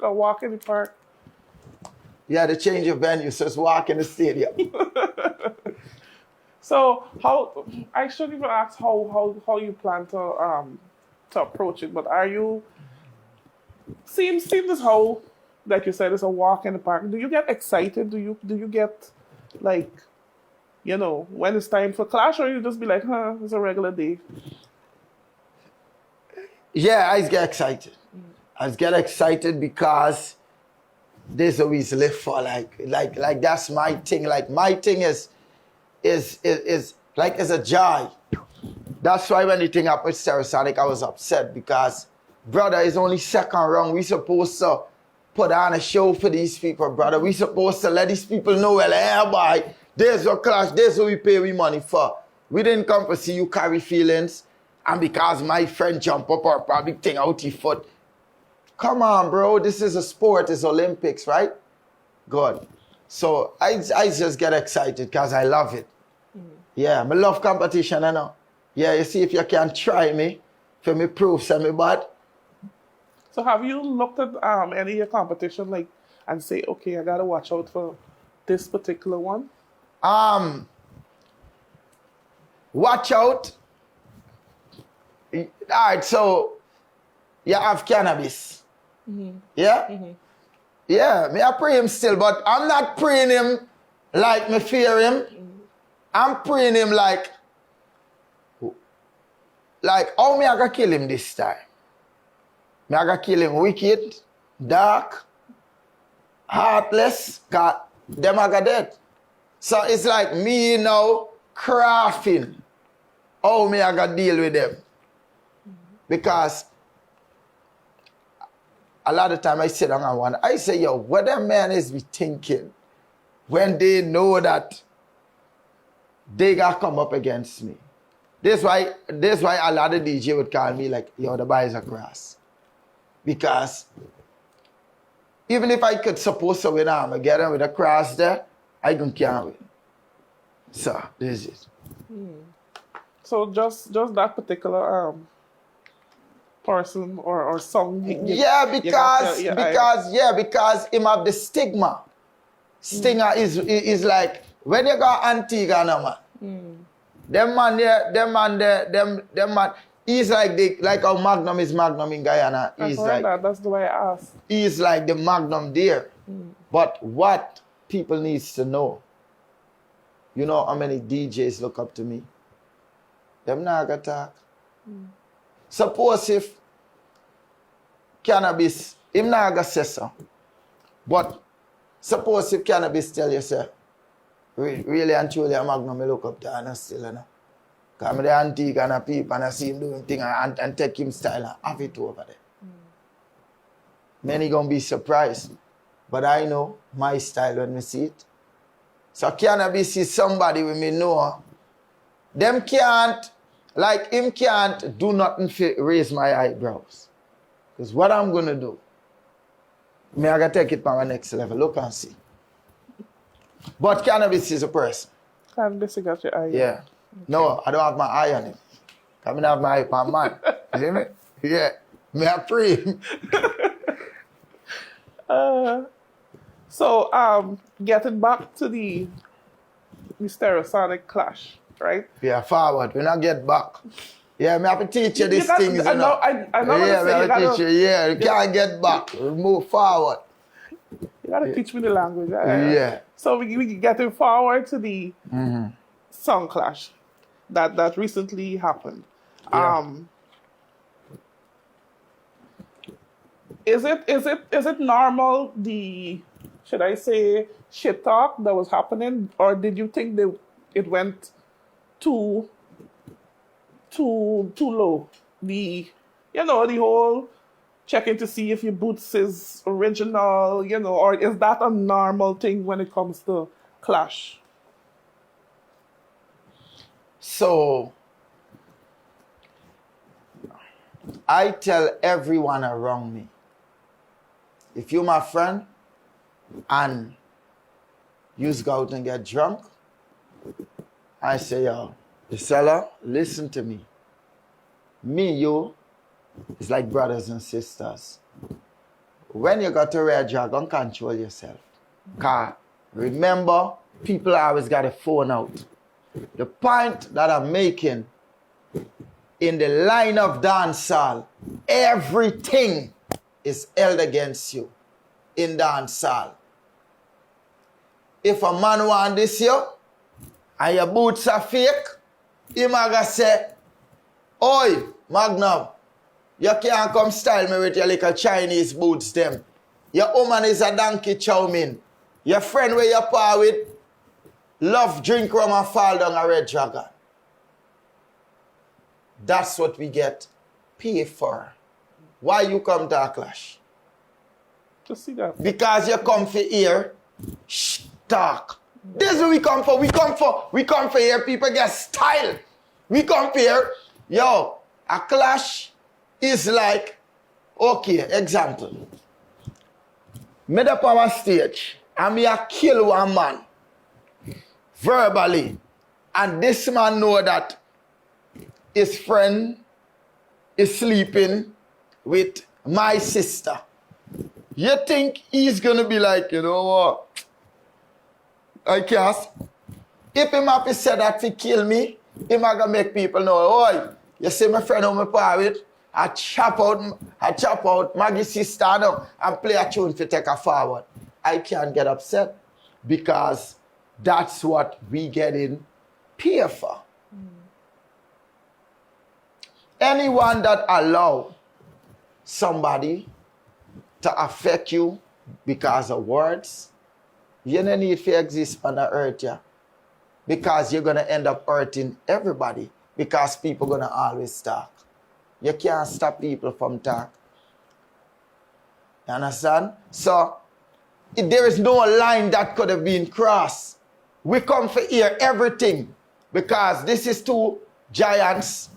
[SPEAKER 2] A walk in the park.
[SPEAKER 3] Yeah, they change your venue, so it's walk in the stadium.
[SPEAKER 2] So how, I shouldn't even ask how you plan to approach it, but are you, seems this whole, like you said, it's a walk in the park. Do you get excited? Do you get, like, you know, when it's time for clash, or you just be like, it's a regular day?
[SPEAKER 3] Yeah, I get excited. I get excited because this always live for, like that's my thing. Like my thing is like, it's a joy. That's why when the thing happened with Sarasonic, I was upset because, brother, it's only second round. We supposed to put on a show for these people, brother. We supposed to let these people know, well, hey, boy, there's your clash, there's what we pay we money for. We didn't come to see you carry feelings, and because my friend jump up or probably thing out your foot. Come on, bro, this is a sport, it's Olympics, right? Good. So I just get excited because I love it. Yeah, I love competition, I know. Yeah, you see, if you can try me, for me prove some bad.
[SPEAKER 2] So have you looked at any of your competition, like, and say, okay, I gotta watch out for this particular one?
[SPEAKER 3] Watch out. All right, so you have cannabis. Yeah? Yeah, me I pray him still, but I'm not praying him like me fear him. I'm praying him like, how me I gonna kill him this time? Me I gonna kill him wicked, dark, heartless, cause them I got dead. So it's like me now crafting how me I gonna deal with them. Because a lot of time I sit down and wonder, I say, yo, what them man is be thinking when they know that they got come up against me. This why a lot of DJ would call me like, yo, the boys are grass. Because Even if I could suppose to win Armageddon with a cross there, I can't win. So, this is it.
[SPEAKER 2] So just that particular person or song.
[SPEAKER 3] Because him have the stigma. Stinger is like when you got Antigua, man. Them man. He's like how Magnum is Magnum in Guyana.
[SPEAKER 2] That's the way I asked.
[SPEAKER 3] He's like the Magnum there. But what people needs to know, you know how many DJs look up to me? Them not gonna talk. Suppose if Cannabis, him not gonna say so. But suppose if Cannabis tell you, say, really and truly, a Magnum, I look up to and still, you know. Because I'm the antique and a peep and I see him doing things and take him style and have it over there. Many gonna be surprised. But I know my style when we see it. So Cannabis is somebody we may know. Them can't, like him can't do nothing to raise my eyebrows. Because what I'm gonna do, I gotta take it to my next level. Look and see. But Cannabis is a person.
[SPEAKER 2] Cannabis got your eye.
[SPEAKER 3] Yeah. Okay. No, I don't have my eye on him. I mean, I have my eye on man. You see me? Yeah. Me I pray him.
[SPEAKER 2] So, getting back to the Stereosonic clash, right?
[SPEAKER 3] Yeah, forward. We not get back. Yeah, me have to teach you these things.
[SPEAKER 2] I know.
[SPEAKER 3] Yeah, me have to teach you. Yeah, you can't get back. We move forward.
[SPEAKER 2] You gotta teach me the language.
[SPEAKER 3] Yeah.
[SPEAKER 2] So we getting forward to the song clash that recently happened.
[SPEAKER 3] Yeah.
[SPEAKER 2] Is it normal, the, should I say, shit talk that was happening, or did you think it went too low? The whole checking to see if your boots is original, or is that a normal thing when it comes to clash?
[SPEAKER 3] So I tell everyone around me, if you're my friend and you go out and get drunk, I say, yo, the seller, listen to me. Me, you, it's like brothers and sisters. When you got to rare dragon, control yourself. Because remember, people always got a phone out. The point that I'm making, in the line of dancehall, everything is held against you in dancehall. If a man want this you, and your boots are fake, he might say, oi, Magnum, you can't come style me with your little Chinese boots them. Your woman is a donkey chow mein. Your friend where you par with, love drink rum and fall down a red dragon. That's what we get paid for. Why you come to a clash?
[SPEAKER 2] To see that.
[SPEAKER 3] Because you come for here, talk. This is what we come for. We come for here, people get style. We come for here, yo, a clash is like, okay, example. Me up on a stage, and me a kill one man, verbally, and this man know that his friend is sleeping with my sister. You think he's gonna be like, you know what? I can't. If him have to say that to kill me, him gonna make people know, oh, you see my friend who me par with, I chop out Maggie's sister and play a tune to take her forward. I can't get upset because that's what we get in paid for. Anyone that allow somebody to affect you because of words, you don't need to exist on the earth, yeah? Because you're going to end up hurting everybody because people going to always talk. You can't stop people from talk. You understand? So, there is no line that could have been crossed. We come for hear everything because this is two giants,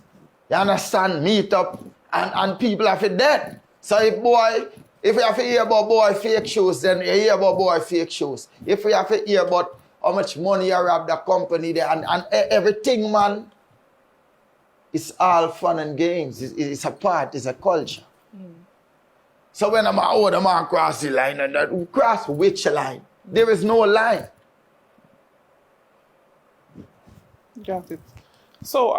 [SPEAKER 3] you understand, meet up and people have it dead. So if boy If you have to hear about boy fake shoes, then you hear about boy fake shoes. If you have to hear about how much money you rob the company there and everything, man, it's all fun and games. It's a part, it's a culture. So when I'm out, I'm on cross the line, and that, cross which line? There is no line.
[SPEAKER 2] Got it. So,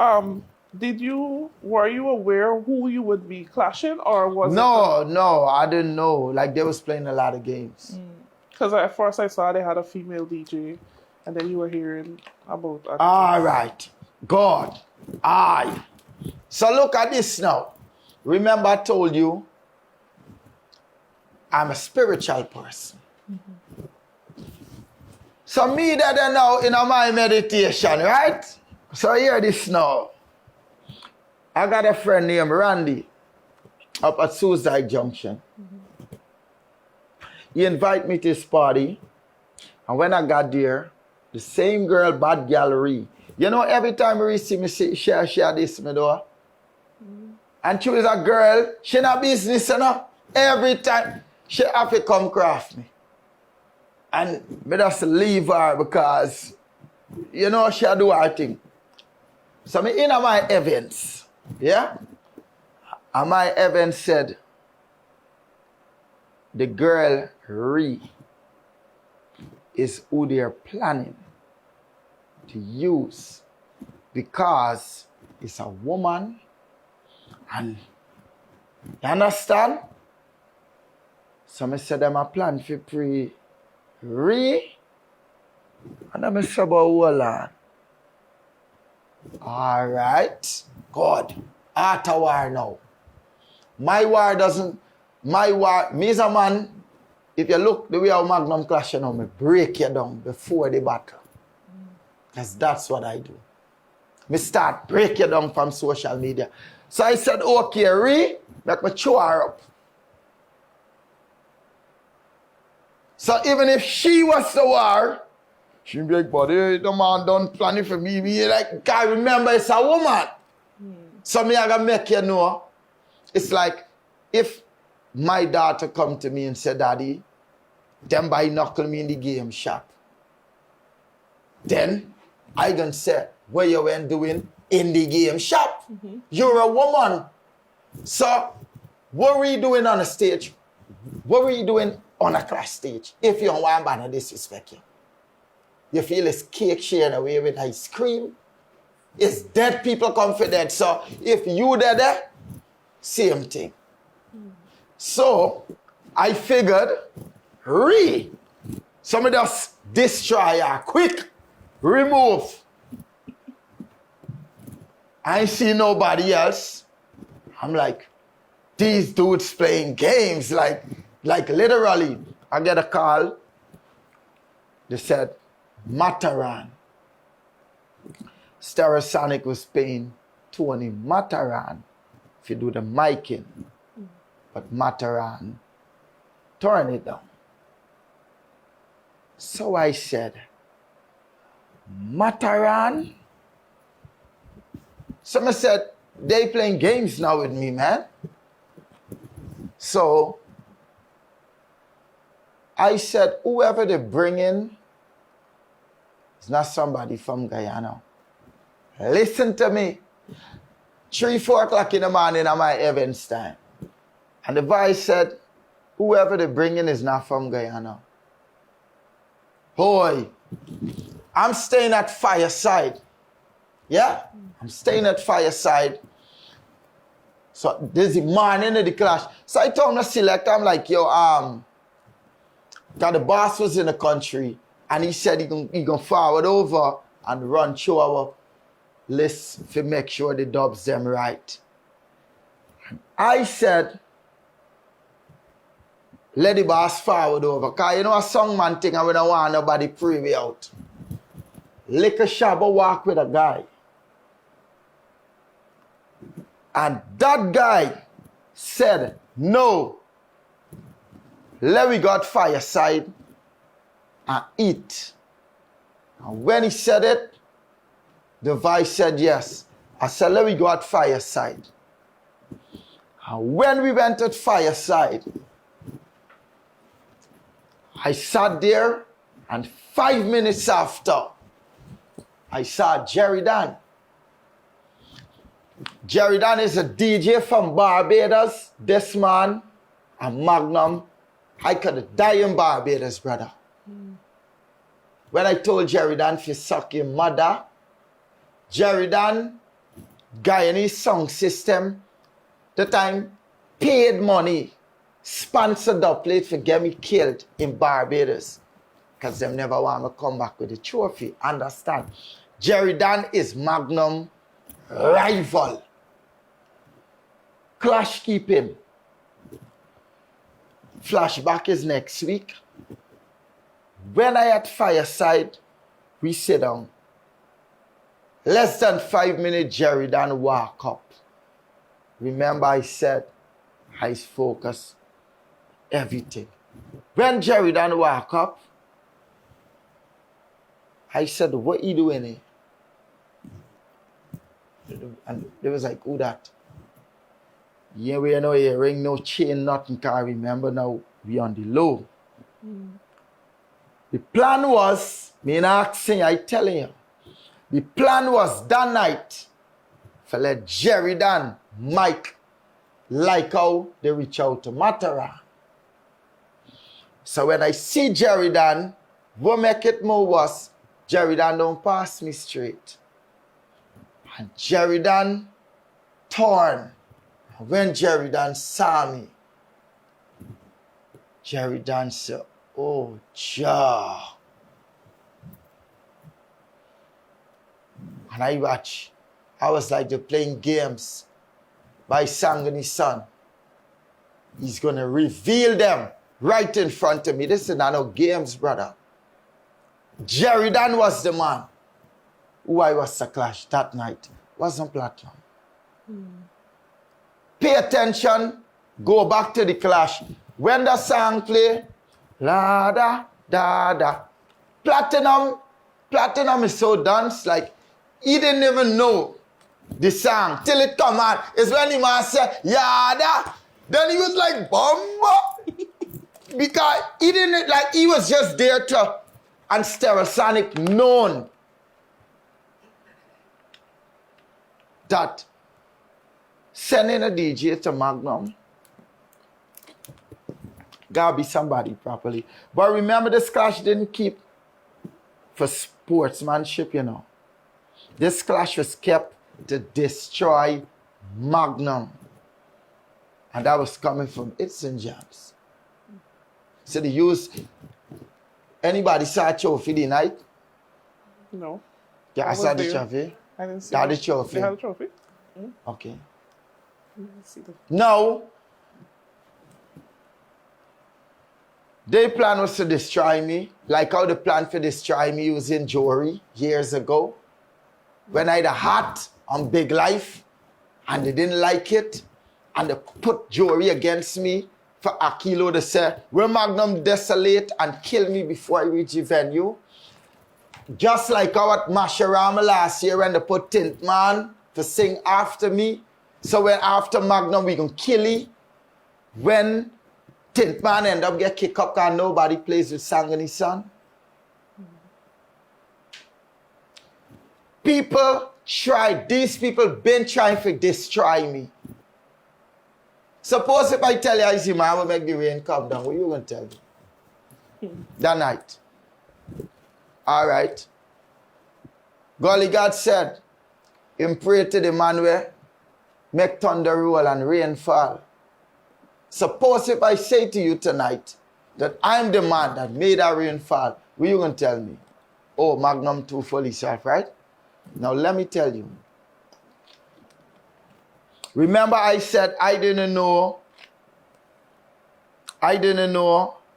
[SPEAKER 2] were you aware who you would be clashing, or was
[SPEAKER 3] No, I didn't know. Like, they was playing a lot of games.
[SPEAKER 2] Because at first I saw they had a female DJ, and then you were hearing about...
[SPEAKER 3] All right. God. Aye. So look at this now. Remember I told you, I'm a spiritual person. So me that I know in my meditation, right? So hear this now. I got a friend named Randy up at Suicide Junction. He invited me to his party. And when I got there, the same girl, bad gallery. You know, every time we see me share this, me do. And she was a girl, she not business, you know. Every time, she have to come craft me. And me just leave her because, you know, she do her thing. So me in my events, yeah? And my event said, the girl Ree is who they're planning to use because it's a woman and you understand? So I said them a plan for pre Ree and I said about hold on. Alright, God. After war now. My war, me as a man, if you look the way how Magnum clash, you know, me break you down before the battle. Because that's what I do. Me start break you down from social media. So I said, okay, Ree, let me chew her up. So even if she was the war, she'd be like, buddy, the man done planning for me. Me like, God, remember, it's a woman. So me I gotta make you know, it's like, if my daughter come to me and say, Daddy, them buy knuckle me in the game shop. Then I gonna say, what you went doing in the game shop? You're a woman. So what were you doing on a stage? What were you doing on a class stage? If you don't want to disrespect you. You feel it's cake sharing away with ice cream. It's dead people confident. So if you there, same thing. So I figured, somebody just destroy her, quick, remove. I ain't see nobody else. I'm like, these dudes playing games, like literally. I get a call. They said, Mataran. Stereosonic was paying Tony Mataran if you do the miking. But Mataran, turn it down. So I said, Mataran? Someone said, they playing games now with me, man. So I said, whoever they bring in is not somebody from Guyana. Listen to me. 3, 4 o'clock in the morning at my events time. And the voice said, whoever they bring in is not from Guyana. Boy, I'm staying at Fireside. Yeah? I'm staying at Fireside. So there's the morning of the clash. So I told him to select. I'm like, yo, the boss was in the country and he said he gonna forward over and run through our list to make sure the dubs them right. I said, let the boss forward over. Because you know a song man thing and we don't want nobody preview out. Liquor Shabba walk with a guy. And that guy said, no. Let we got Fireside and eat. And when he said it, the vice said yes. I said, let we go at Fireside. And when we went at Fireside, I sat there, and 5 minutes after, I saw Jerry Dan. Jerry Dan is a DJ from Barbados. This man, a Magnum. I could have died in Barbados, brother. When I told Jerry Dan to suck your mother, Jerry Dan, Guyana sound system, the time paid money, sponsored the plate for get me killed in Barbados. Because them never want to come back with the trophy. Understand? Jerry Dan is Magnum rival. Clash keeping. Flashback is next week. When I at fireside, we sit down. Less than 5 minutes, Jerry Dan walk up. Remember I said, I focus everything. When Jerry Dan walk up, I said, what you doing here? And they was like, who that? Yeah, we no earring, no chain, nothing. Can't remember now, we on the low. The plan was, me not asking, I telling you. The plan was that night for let Jerry Dan, Mike, like how they reach out to Matara. So when I see Jerry Dan, what make it more was, Jerry Dan don't pass me straight. And Jerry Dan torn. When Jerry Dan saw me, Jerry Dan said, oh, Jah. And I watch. I was like they're playing games by Sangani son. He's going to reveal them right in front of me. This is not no games, brother. Jerry Dan was the man who I was to clash that night. Was on platform. Pay attention. Go back to the clash. When the song play, la da da da. Platinum is so dance like he didn't even know the song till it come on. It's when the man said yada. Then he was like bomba because he didn't like he was just there to and Stereosonic known that sending a DJ to Magnum gotta be somebody properly. But remember, this clash didn't keep for sportsmanship, you know. This clash was kept to destroy Magnum. And that was coming from It's and Jams. So they used, anybody saw a trophy the night?
[SPEAKER 2] No.
[SPEAKER 3] Yeah, I saw the trophy.
[SPEAKER 2] I didn't see
[SPEAKER 3] That the trophy.
[SPEAKER 2] They had a trophy?
[SPEAKER 3] Okay.
[SPEAKER 2] Let's see the...
[SPEAKER 3] No. Their plan was to destroy me, like how the plan for destroy me was in Jory years ago. When I had a hat on Big Life, and they didn't like it, and they put Jory against me for a kilo to say, will Magnum desolate and kill me before I reach the venue? Just like how at Masharama last year when they put Tint Man to sing after me. So when after Magnum we gonna kill him. When Tint Man end up get kicked up because nobody plays with Sangani son. These people been trying to destroy me. Suppose if I tell you I see man will make the rain come down, what you gonna tell me? That night. All right. Golly God said, him pray to the man where make thunder roll and rain fall. Suppose if I say to you tonight that I'm the man that made that rain fall, what you gonna tell me? Oh, Magnum too full himself, right? Now let me tell you. Remember I said I didn't know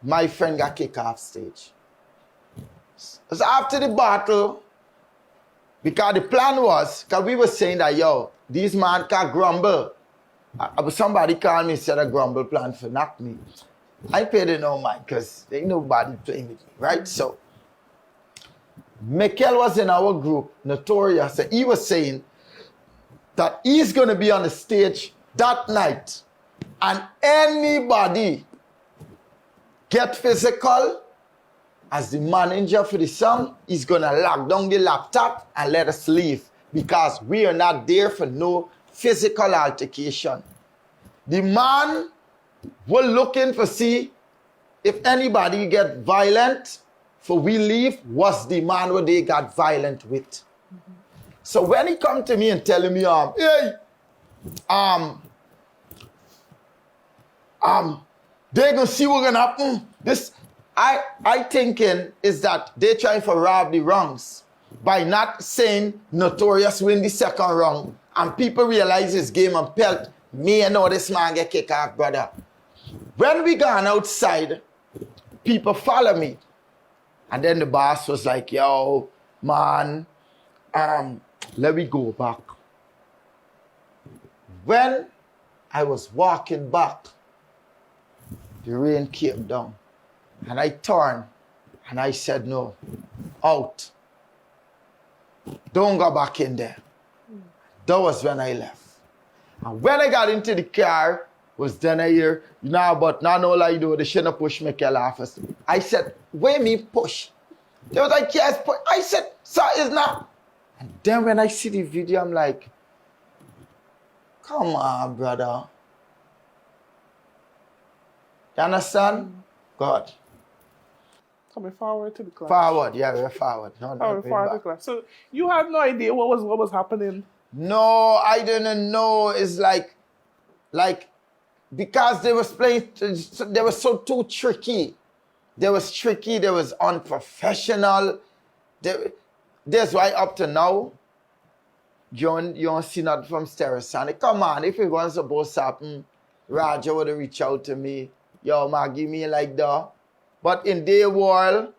[SPEAKER 3] my friend got kicked off stage. So after the battle, because the plan was, because we were saying that, yo, these man can grumble. Somebody called me and said a grumble plan for knock me. I paid it no mind because ain't nobody playing with me, right? So, Mikel was in our group, Notorious, and he was saying that he's going to be on the stage that night and anybody get physical as the manager for the song, he's gonna lock down the laptop and let us leave because we are not there for no physical altercation. The man was looking for see if anybody get violent for we leave was the man where they got violent with. So when he come to me and telling me, hey, they gonna see what's gonna happen. This, I thinking is that they trying to rob the wrongs by not saying Notorious win the second round, and people realize this game and pelt me and know this man get kicked off, brother. When we gone outside, people follow me, and then the boss was like, "Yo, man, let me go back." When I was walking back, the rain came down. And I turned and I said, no, out. Don't go back in there. That was when I left. And when I got into the car, was then I hear, but now no lie, they shouldn't push me, kill office. I said, where me push? They was like, yes, push. I said, sir, it's not. And then when I see the video, I'm like, come on, brother. You understand? God.
[SPEAKER 2] Coming forward to the class.
[SPEAKER 3] Forward, yeah, we're forward. No,
[SPEAKER 2] Forward to the class. So you had no idea what was happening?
[SPEAKER 3] No, I didn't know. It's like because they was playing, they were so too tricky. They was tricky, they was unprofessional. That's why up to now, you don't see nothing from Stereosonic. Come on, if it was supposed to happen, Roger would have reached out to me. Yo, man, give me like that. But in their world,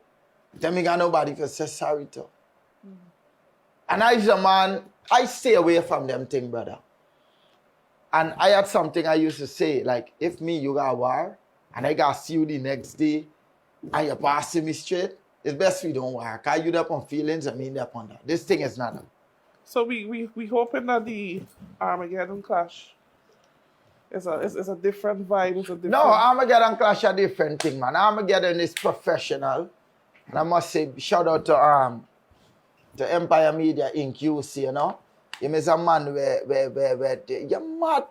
[SPEAKER 3] then me got nobody for say sorry to. And I as a man, I stay away from them thing, brother. And I had something I used to say, like, if me, you got war, and I got to see you the next day, and you're passing me straight, it's best we don't war. Because you up on feelings, and me up on that. This thing is not.
[SPEAKER 2] So we hoping that the Armageddon clash is a different vibe. It's a different...
[SPEAKER 3] No, Armageddon clash a different thing, man. Armageddon is professional. And I must say, shout out to Empire Media Inc. UC, you know. He is a man where you're mad.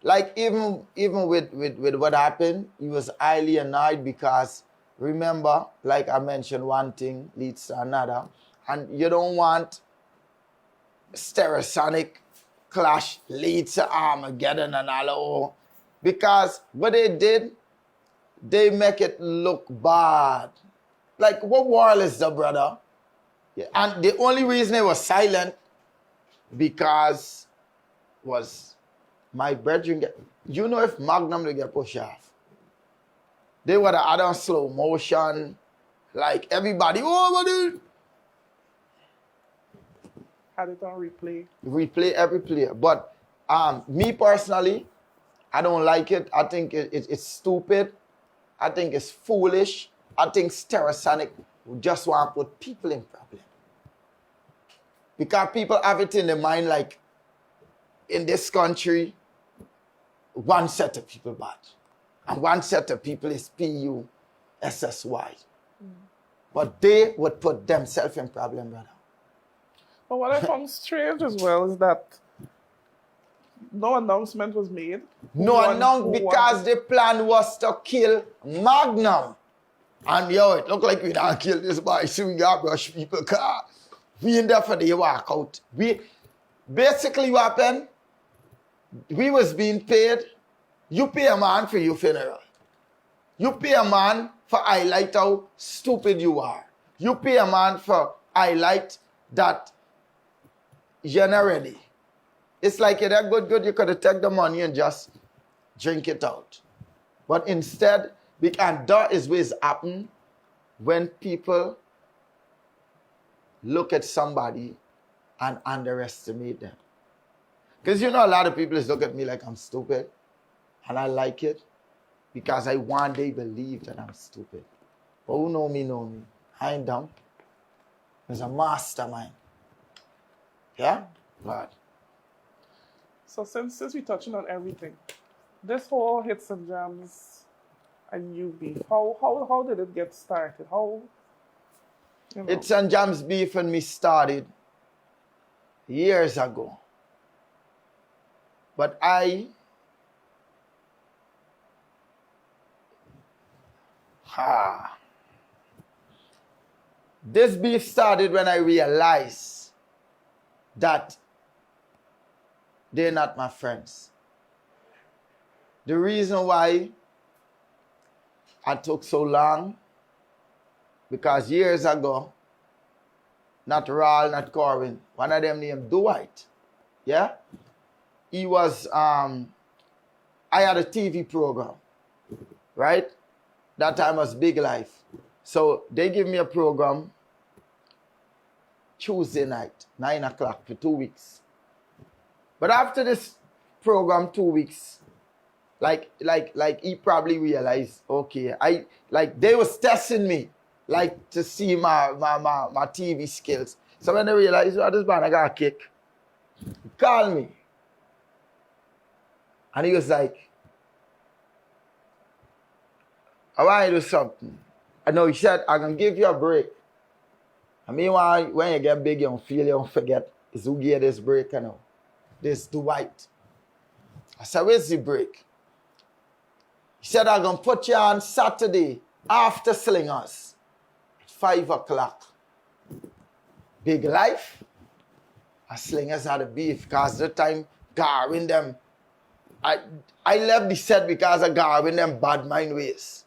[SPEAKER 3] Like even with what happened, he was highly annoyed because remember, like I mentioned, one thing leads to another. And you don't want Stereosonic clash leads to Armageddon and all. Because what they did, they make it look bad. Like, what world is that, brother? Yeah. And the only reason it was silent because was my brethren get, you know, if Magnum they get pushed off, they would have had on slow motion, like everybody, oh, what is?
[SPEAKER 2] Had it on replay.
[SPEAKER 3] Replay every player. But me personally, I don't like it. I think it's stupid. I think it's foolish. I think Stereosonic just want to put people in problem. Because people have it in their mind like, in this country, one set of people bad. And one set of people is PUSSY. But they would put themselves in problem, brother.
[SPEAKER 2] But what I found strange as well is that no announcement was made.
[SPEAKER 3] No announcement because the plan was to kill Magnum. And yo, it looked like we don't kill this boy. So we got brush people car. We in there for the walk out. We basically what happened, we was being paid. You pay a man for your funeral. You pay a man for highlight how stupid you are. You pay a man for highlight that you're not ready. It's like you're that good, you could have taken the money and just drink it out. But instead, and that is what happen when people look at somebody and underestimate them. Because you know a lot of people look at me like I'm stupid. And I like it because I want they believe that I'm stupid. But who know me, know me. I ain't dumb. There's a mastermind. Yeah? God.
[SPEAKER 2] So since we're touching on everything, this whole hits and jams and you beef. How did it get started? How, you know?
[SPEAKER 3] It's and Jams beef and me started years ago. But this beef started when I realized that they're not my friends. The reason why I took so long, because years ago, not Raul, not Corwin, one of them named Dwight, yeah? He was, I had a TV program, right? That time was Big Life. So they give me a program Tuesday night, 9 o'clock for 2 weeks. But after this program, 2 weeks, like he probably realized, okay, they was testing me, like to see my TV skills. So when they realized, oh, this man, I got a kick, he called me. And he was like, I want you to do something. I know he said, I'm going to give you a break. I mean, when you get big, you don't feel, you don't forget. It's who gave this break, you know. This Dwight. I said, where's the break? He said, I'm going to put you on Saturday after Slingers at 5 o'clock. Big Life. And Slingers had a beef because the time Garwin them. I left the set because of Garwin them bad mind ways.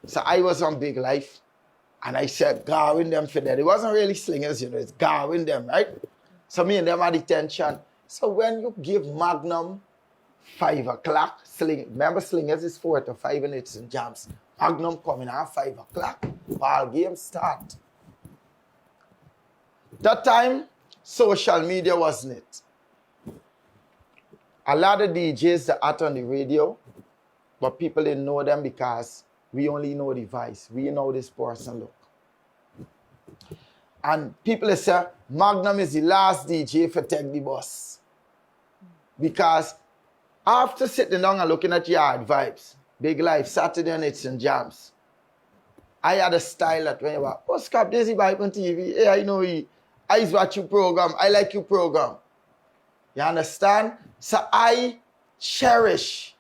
[SPEAKER 3] So I was on Big Life. And I said, Garwin them for that. It wasn't really Slingers, you know, it's Garwin them, right? So me and them had the tension. So when you give Magnum 5 o'clock, remember Slingers is 4 to 5 and it's in Jams. Magnum coming at 5 o'clock, ball game start. That time, social media wasn't it. A lot of DJs that are on the radio, but people didn't know them because we only know the voice. We know this person look. And people say, Magnum is the last DJ for Take the Bus. Because after sitting down and looking at Yard Vibes, Big Life, Saturday Nights and Jams, I had a style that when you were, oh, Scrap, Daisy Vibe on TV. Hey, I know you. I watch your program. I like your program. You understand? So I cherish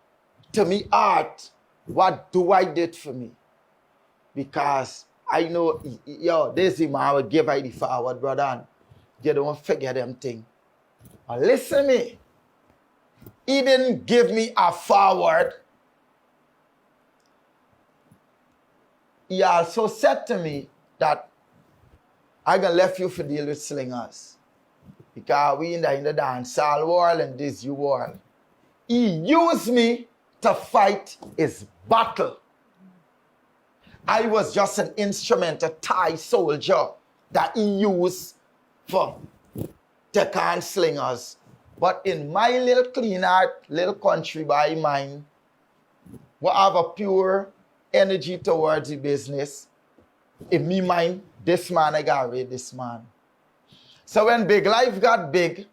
[SPEAKER 3] to me art what Dwight did for me. Because I know, yo, this is my would give I the forward, brother. And you don't forget them thing. But listen me. He didn't give me a forward. He also said to me that I'm going to left you for deal with Slingers. Because we in the dancehall world and this you world. He used me to fight his battle. I was just an instrument, a Thai soldier that he used for take on Slingers. But in my little clean heart, little country by mind, we have a pure energy towards the business. In me mind, this man, I got rid of this man. So when Big Life got big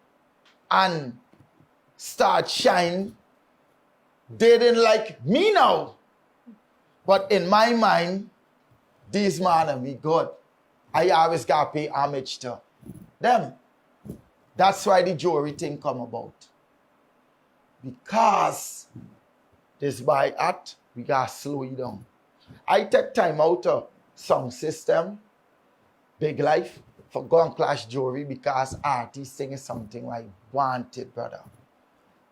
[SPEAKER 3] and start shine, they didn't like me now. But in my mind, these man are me good. I always got to pay homage to them. That's why the jewelry thing come about. Because this by art, we got to slow it down. I take time out of sound system, Big Life, for go and clash jewelry because artists singing something like wanted, brother.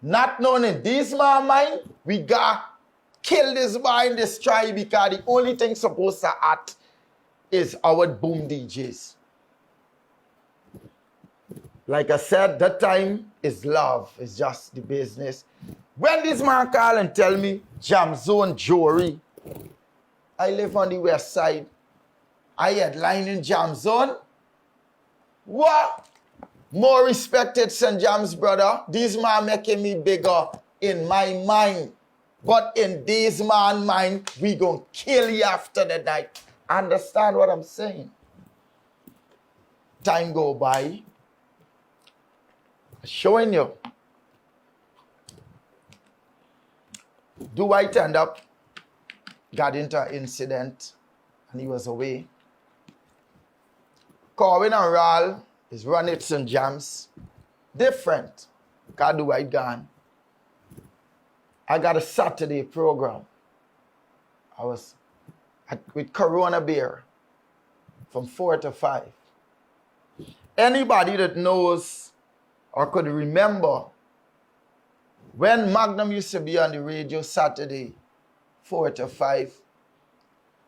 [SPEAKER 3] Not knowing in this man mind, we got kill this boy and destroy because the only thing supposed to act is our boom DJs. Like I said, that time is love. It's just the business. When this man call and tell me, Jam Zone Jewelry, I live on the west side. I headline in Jam Zone. What? More respected St. James, brother. These man making me bigger in my mind. But in this man's mind, we gonna kill you after the night. Understand what I'm saying? Time go by. Showing you. Do I end up got into an incident and he was away. Corwin and Ral is running St. James. Different. God do I gone. I got a Saturday program. I was with Corona Beer from 4 to 5. Anybody that knows or could remember when Magnum used to be on the radio Saturday, 4 to 5,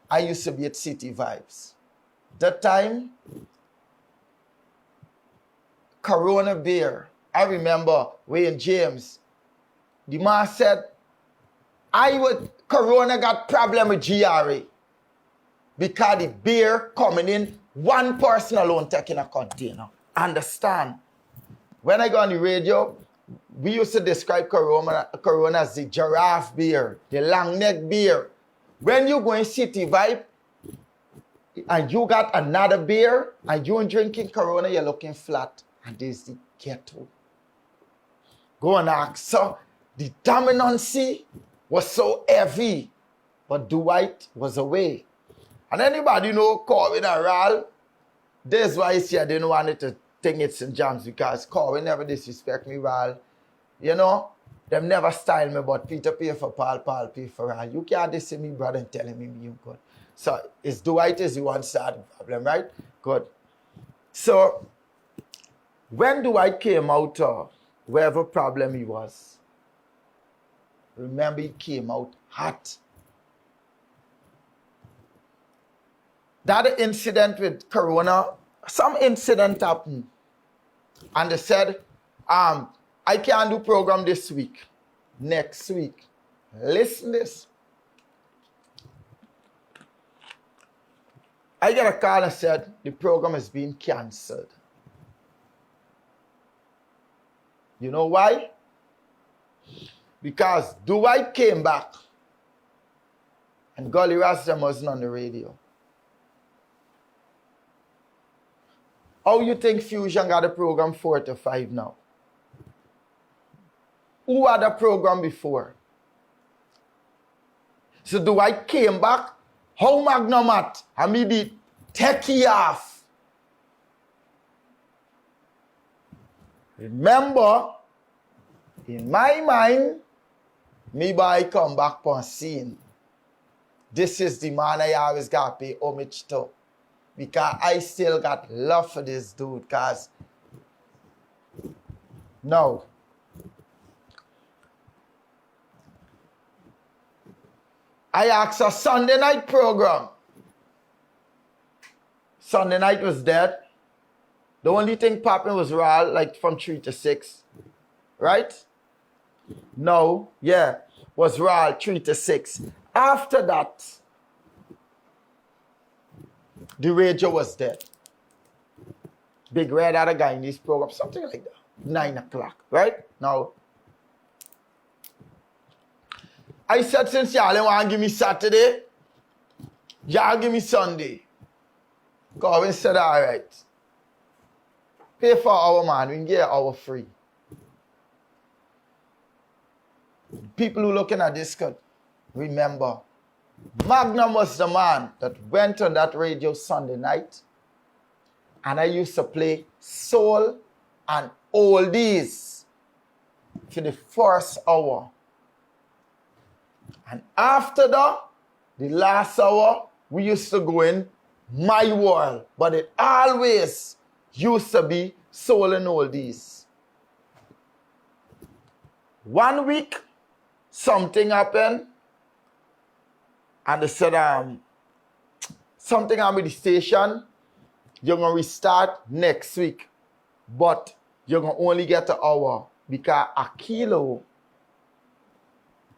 [SPEAKER 3] I used to be at City Vibes. That time, Corona Beer, I remember Wayne James, the man said, Corona got problem with GRA because the beer coming in, one person alone taking a container. Understand? When I go on the radio, we used to describe Corona as the giraffe beer, the long neck beer. When you go in City Vibe and you got another beer and you're drinking Corona, you're looking flat. And there's the ghetto. Go and ask. So the dominancy was so heavy, but Dwight was away. And anybody know Corwin and Ral? That's why I say I didn't want it to think it's St. James, because Corwin never disrespect me, Ral. You know, them never style me, but Peter pay for Paul, Paul pay for Ral. You can't diss me, brother, and telling me you good. So it's Dwight is the one side of the problem, right? Good. So when Dwight came out of wherever problem he was, remember he came out hot. That incident with Corona, some incident happened. And they said, I can't do program this week, next week. Listen this. I get a call and said, the program is being cancelled. You know why? Because Dwight came back and Gully Rastam wasn't on the radio. How you think Fusion got a program 4 to 5 now? Who had a program before? So Dwight came back. How Magnum at? I mean the techie off. Remember, in my mind, me boy come back on scene. This is the man I always got to pay homage to. Because I still got love for this dude. Because, no. I asked a Sunday night program. Sunday night was dead. The only thing popping was Ral, like from 3 to 6. Right? No, yeah, was Ral 3 to 6. After that, the radio was dead. Big Red had a guy in this program, something like that. 9 o'clock, right? Now, I said, since y'all don't want to give me Saturday, y'all give me Sunday. Corwin said, all right. Pay for our man, we can get our free. People who looking at this could remember, Magnum was the man that went on that radio Sunday night, and I used to play soul and oldies for the first hour. And after that, the last hour, we used to go in my world, but it always used to be soul and oldies. 1 week, something happened, and they said, something happened with the station, you're going to restart next week, but you're going to only get an hour because Akilo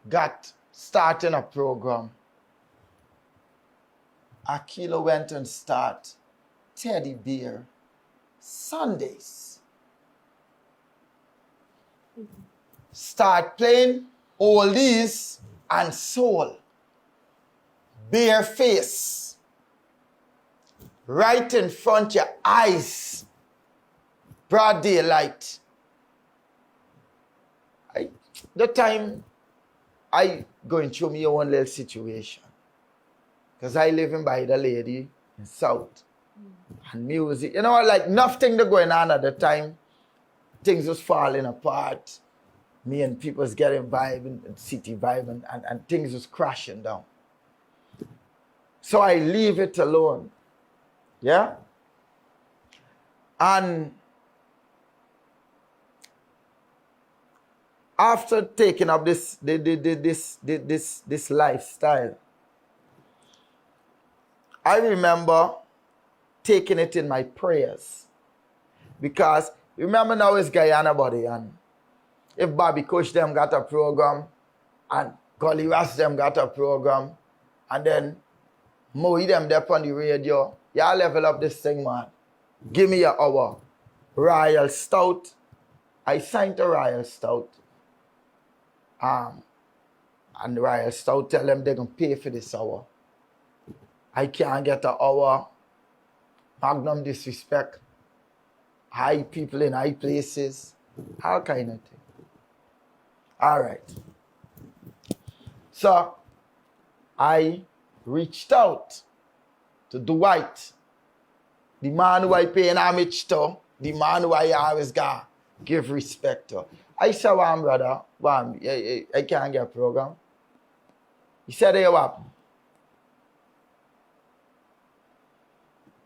[SPEAKER 3] got starting a program. Akilo went and started Teddy Bear Sundays. Start playing oldies and soul. Bare face. Right in front of your eyes. Broad daylight. The time I going through my own little situation. Because I living by the lady in South. And music. You know, like nothing going on at the time. Things was falling apart. Me and people was getting vibing, city vibing, and things was crashing down. So I leave it alone. Yeah? And after taking up this lifestyle, I remember taking it in my prayers. Because remember now it's Guyana body, and if Bobby Kush them got a program, and Gully Ras them got a program, and then Moe them there on the radio, y'all level up this thing, man. Give me your hour. Royal Stout. I signed a Royal Stout. And the Royal Stout tell them they're going to pay for this hour. I can't get an hour. Magnum disrespect. High people in high places. All kind of thing. All right. So, I reached out to Dwight, the man who I pay homage to, the man who I always got give respect to. I said, "One brother, one, I can't get a program." He said, "Hey, what?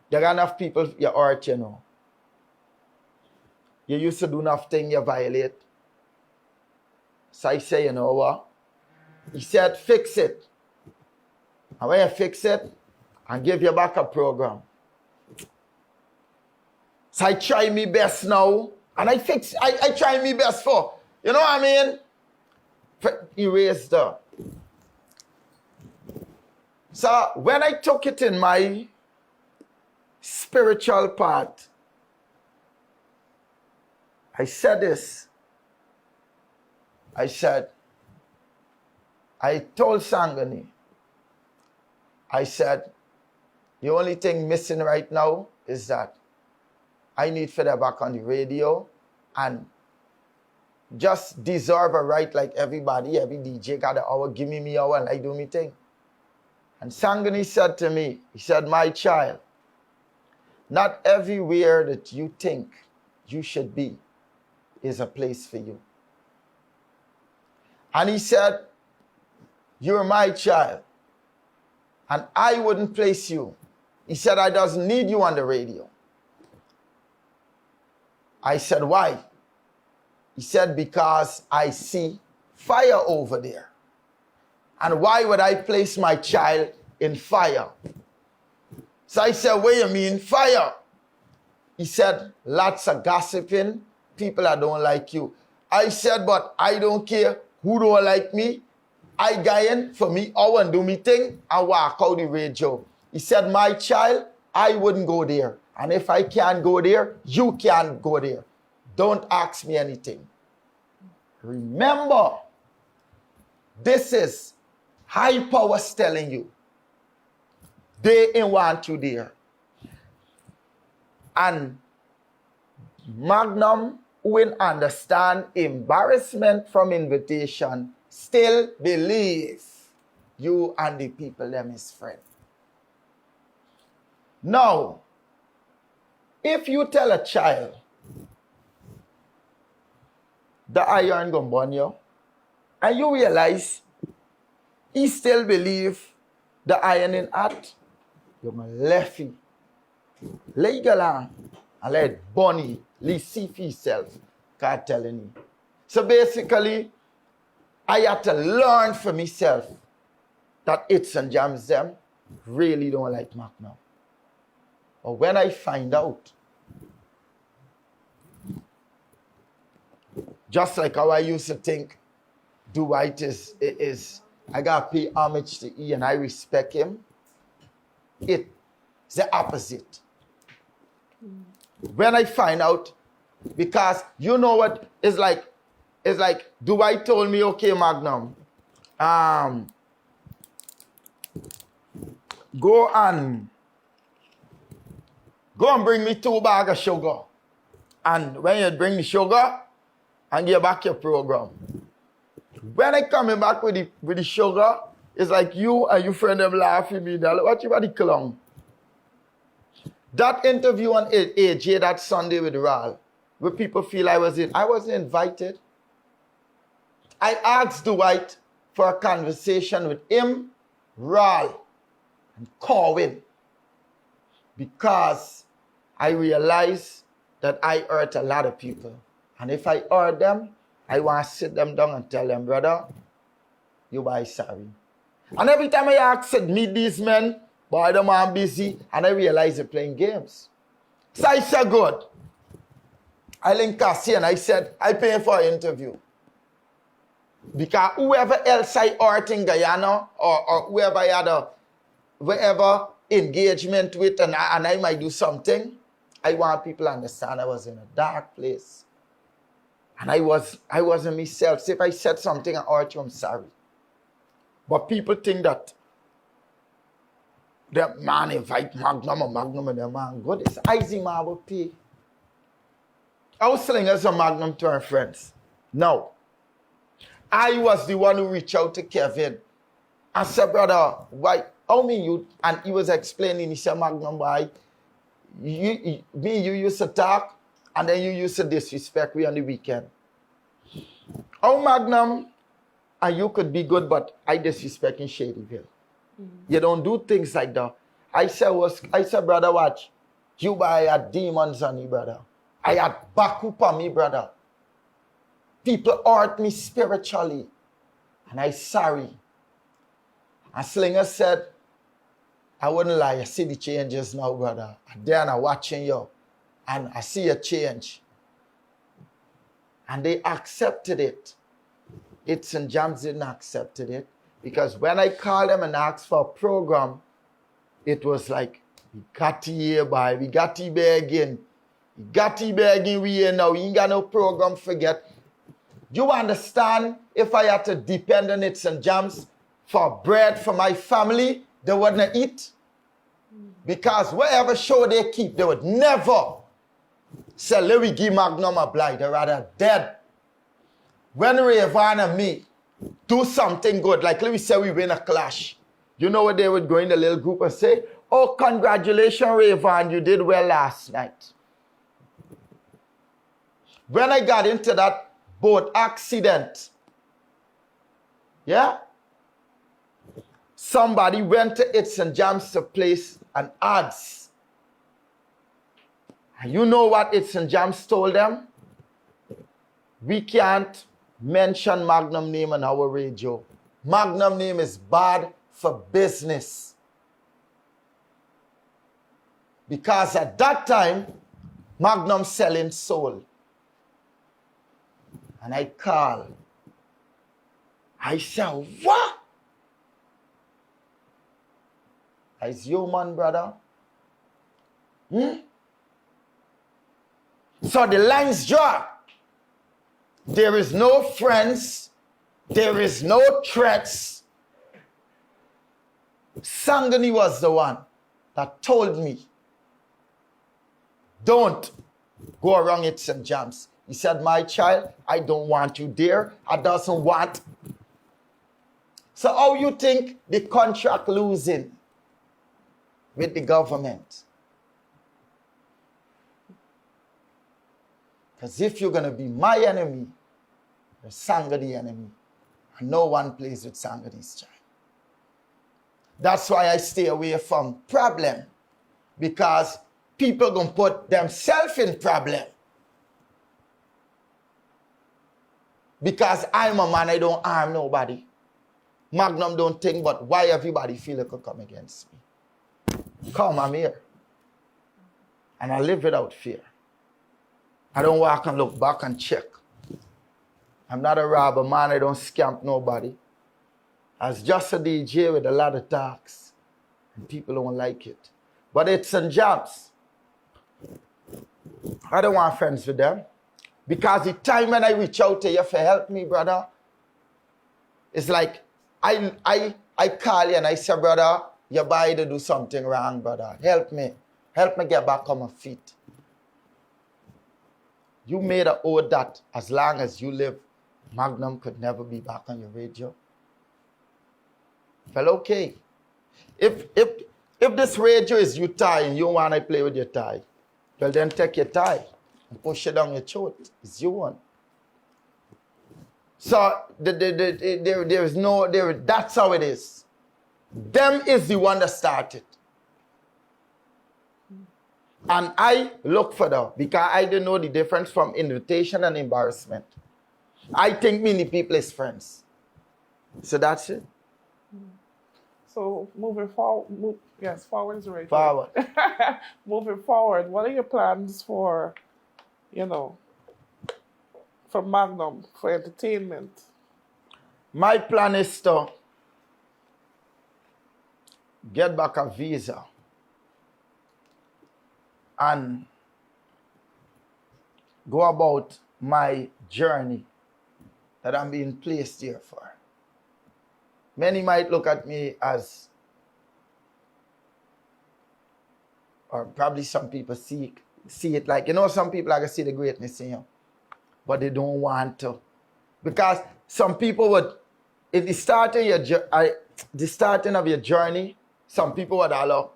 [SPEAKER 3] There are enough people you hurt, you know. You used to do nothing, you violate." So I say, "You know what?" He said, "Fix it. And when you fix it, and give you back a program." So I try my best now. And I try my best for, you know what I mean? For erase the. So when I took it in my spiritual part, I said this. I said, I told Sangani, I said, the only thing missing right now is that I need for that back on the radio and just deserve a right like everybody. Every DJ got an hour, give me hour and I do me thing. And Sangani said to me, he said, "My child, not everywhere that you think you should be is a place for you." And he said, "You're my child, and I wouldn't place you." He said, "I doesn't need you on the radio." I said, "Why?" He said, "Because I see fire over there. And why would I place my child in fire?" So I said, "What do you mean fire?" He said, "Lots of gossiping, people that don't like you." I said, "But I don't care who don't like me. I Guyana, for me, I want to do me thing and walk out the radio." He said, "My child, I wouldn't go there. And if I can't go there, you can't go there. Don't ask me anything." Remember, this is high powers telling you. They ain't want you there. And Magnum, who will understand embarrassment from invitation, still believe you and the people them is friend. Now, if you tell a child the iron gonna burn you, and you realize he still believe the iron in hot, you're gonna left him. Lay go along and let Bonnie see for himself. God telling him. So basically, I had to learn for myself that It's and Jams them really don't like Magnum. But when I find out, just like how I used to think Dwight is I gotta pay homage to E and I respect him, it's the opposite. When I find out, because you know what it's like Dwight told me, "Okay, Magnum, go and bring me 2 bags of sugar. And when you bring the sugar, and give back your program." When I coming back with the sugar, It's like you and your friend them laughing me. Now, what you about the clown? That interview on AJ that Sunday with Ral, where people feel I wasn't invited. I asked Dwight for a conversation with him, Ral, and Corwin, because I realized that I hurt a lot of people. And if I hurt them, I want to sit them down and tell them, brother, you buy sorry. And every time I ask to meet these men, boy, them are busy, and I realize they're playing games. So I said, good. I linked Cassie and I said, I pay for an interview. Because whoever else I hurt in Guyana, or whoever I had whatever engagement with, and I might do something, I want people to understand I was in a dark place. And I wasn't myself. So if I said something and hurt you, I'm sorry. But people think that that man invite Magnum and the man go this easy man will pay. I was selling us a Magnum to our friends. No. I was the one who reached out to Kevin. I said, brother, why? How me you? And he was explaining, he said, Magnum, why? You used to talk, and then you used to disrespect me on the weekend. Oh, Magnum, and you could be good, but I disrespect in Shadyville. You don't do things like that. I said, brother, watch. You had demons on me, brother. I had back up on me, brother. People hurt me spiritually. And I sorry. And Slinger said, I wouldn't lie. I see the changes now, brother. And then I'm watching you. And I see a change. And they accepted it. It's and Jams didn't accept it. Because when I called them and asked for a program, it was like, we got to here, boy. We got to begging. We got to begging. We here now. We ain't got no program, forget. You understand, if I had to depend on it and Jams for bread for my family, they wouldn't eat. Because whatever show they keep, they would never say, let me give Magnum a blight. They're rather dead. When Rayvon and me do something good, like let me say we win a clash, you know what they would go in the little group and say? Oh, congratulations, Rayvon, you did well last night. When I got into that boat accident, yeah, somebody went to It's and Jams to place an ads. And you know what It's and Jams told them? We can't mention Magnum name on our radio. Magnum name is bad for business. Because at that time, Magnum selling soul. And I call. I say, what? Is you man, brother? So the lines draw. There is no friends. There is no threats. Sangani was the one that told me, don't go around It's and Jams. He said, my child, I don't want you there. I doesn't want. So how you think the contract losing with the government? Because if you're going to be my enemy, you're Sangha the enemy. And no one plays with Sangani's child. That's why I stay away from problem. Because people going to put themselves in problem. Because I'm a man, I don't harm nobody. Magnum don't think, but why everybody feel it could come against me? Come, I'm here. And I live without fear. I don't walk and look back and check. I'm not a robber, man. I don't scamp nobody. I was just a DJ with a lot of talks. And people don't like it. But It's and Jams. I don't want friends with them. Because the time when I reach out to you for help me, brother, it's like I call you and I say, brother, your body to do something wrong, brother. Help me. Help me get back on my feet. You made an oath that as long as you live, Magnum could never be back on your radio. Well, okay. If this radio is you tie and you want to play with your tie, well then take your tie and push it down your throat. It's your one. So there is no, that's how it is. Them is the one that started. And I look for them because I don't know the difference from invitation and embarrassment. I think many people is friends. So that's it.
[SPEAKER 2] So moving forward, forward is right.
[SPEAKER 3] Forward.
[SPEAKER 2] Moving forward, what are your plans for, for Magnum, for entertainment?
[SPEAKER 3] My plan is to get back a visa and go about my journey that I'm being placed here for. Many might look at me as, or probably some people see it like, some people are going to see the greatness in you, but they don't want to. Because some people would, at the starting of your journey, some people would allow,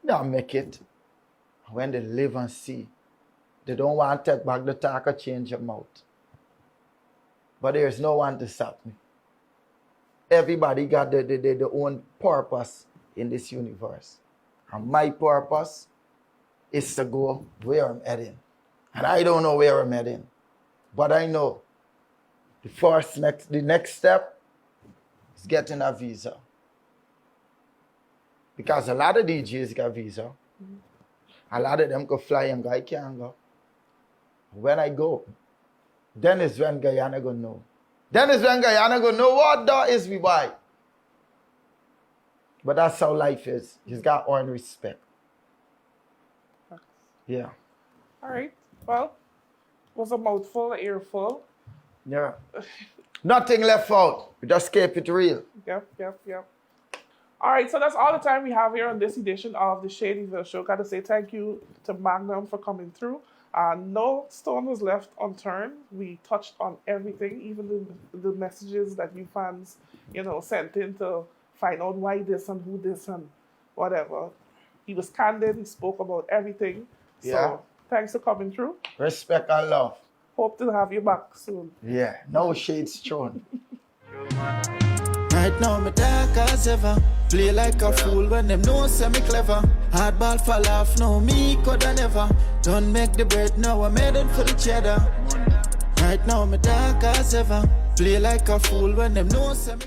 [SPEAKER 3] they'll make it. When they live and see, they don't want to take back the talk or change your mouth. But there's no one to stop me. Everybody got their own purpose in this universe. And my purpose is to go where I'm heading. And I don't know where I'm heading. But I know the next step is getting a visa. Because a lot of DJs got visa. Mm-hmm. A lot of them go fly and go, I can't go. When I go, then is when Guyana gonna know. Then is when Guyana gonna know what door is we buy. But that's how life is. You just got to earn respect. Yeah.
[SPEAKER 2] All right. Well, it was a mouthful, an earful.
[SPEAKER 3] Yeah. Nothing left out. We just keep it real.
[SPEAKER 2] Yep. All right, so that's all the time we have here on this edition of the SHADYVILLE Show. Got to say thank you to Magnum for coming through. No stone was left unturned. We touched on everything, even the messages that you fans, sent in to find out why this and who this and whatever. He was candid. He spoke about everything.
[SPEAKER 3] Yeah.
[SPEAKER 2] So thanks for coming through.
[SPEAKER 3] Respect and love.
[SPEAKER 2] Hope to have you back soon.
[SPEAKER 3] Yeah, no shades thrown.
[SPEAKER 4] Right now, me dark as ever. Play like a fool when them know say me clever. Hardball fall off, no me coulda never. Don't make the bread, now I'm heading for the cheddar. Right now, me dark as ever. Play like a fool when them know say me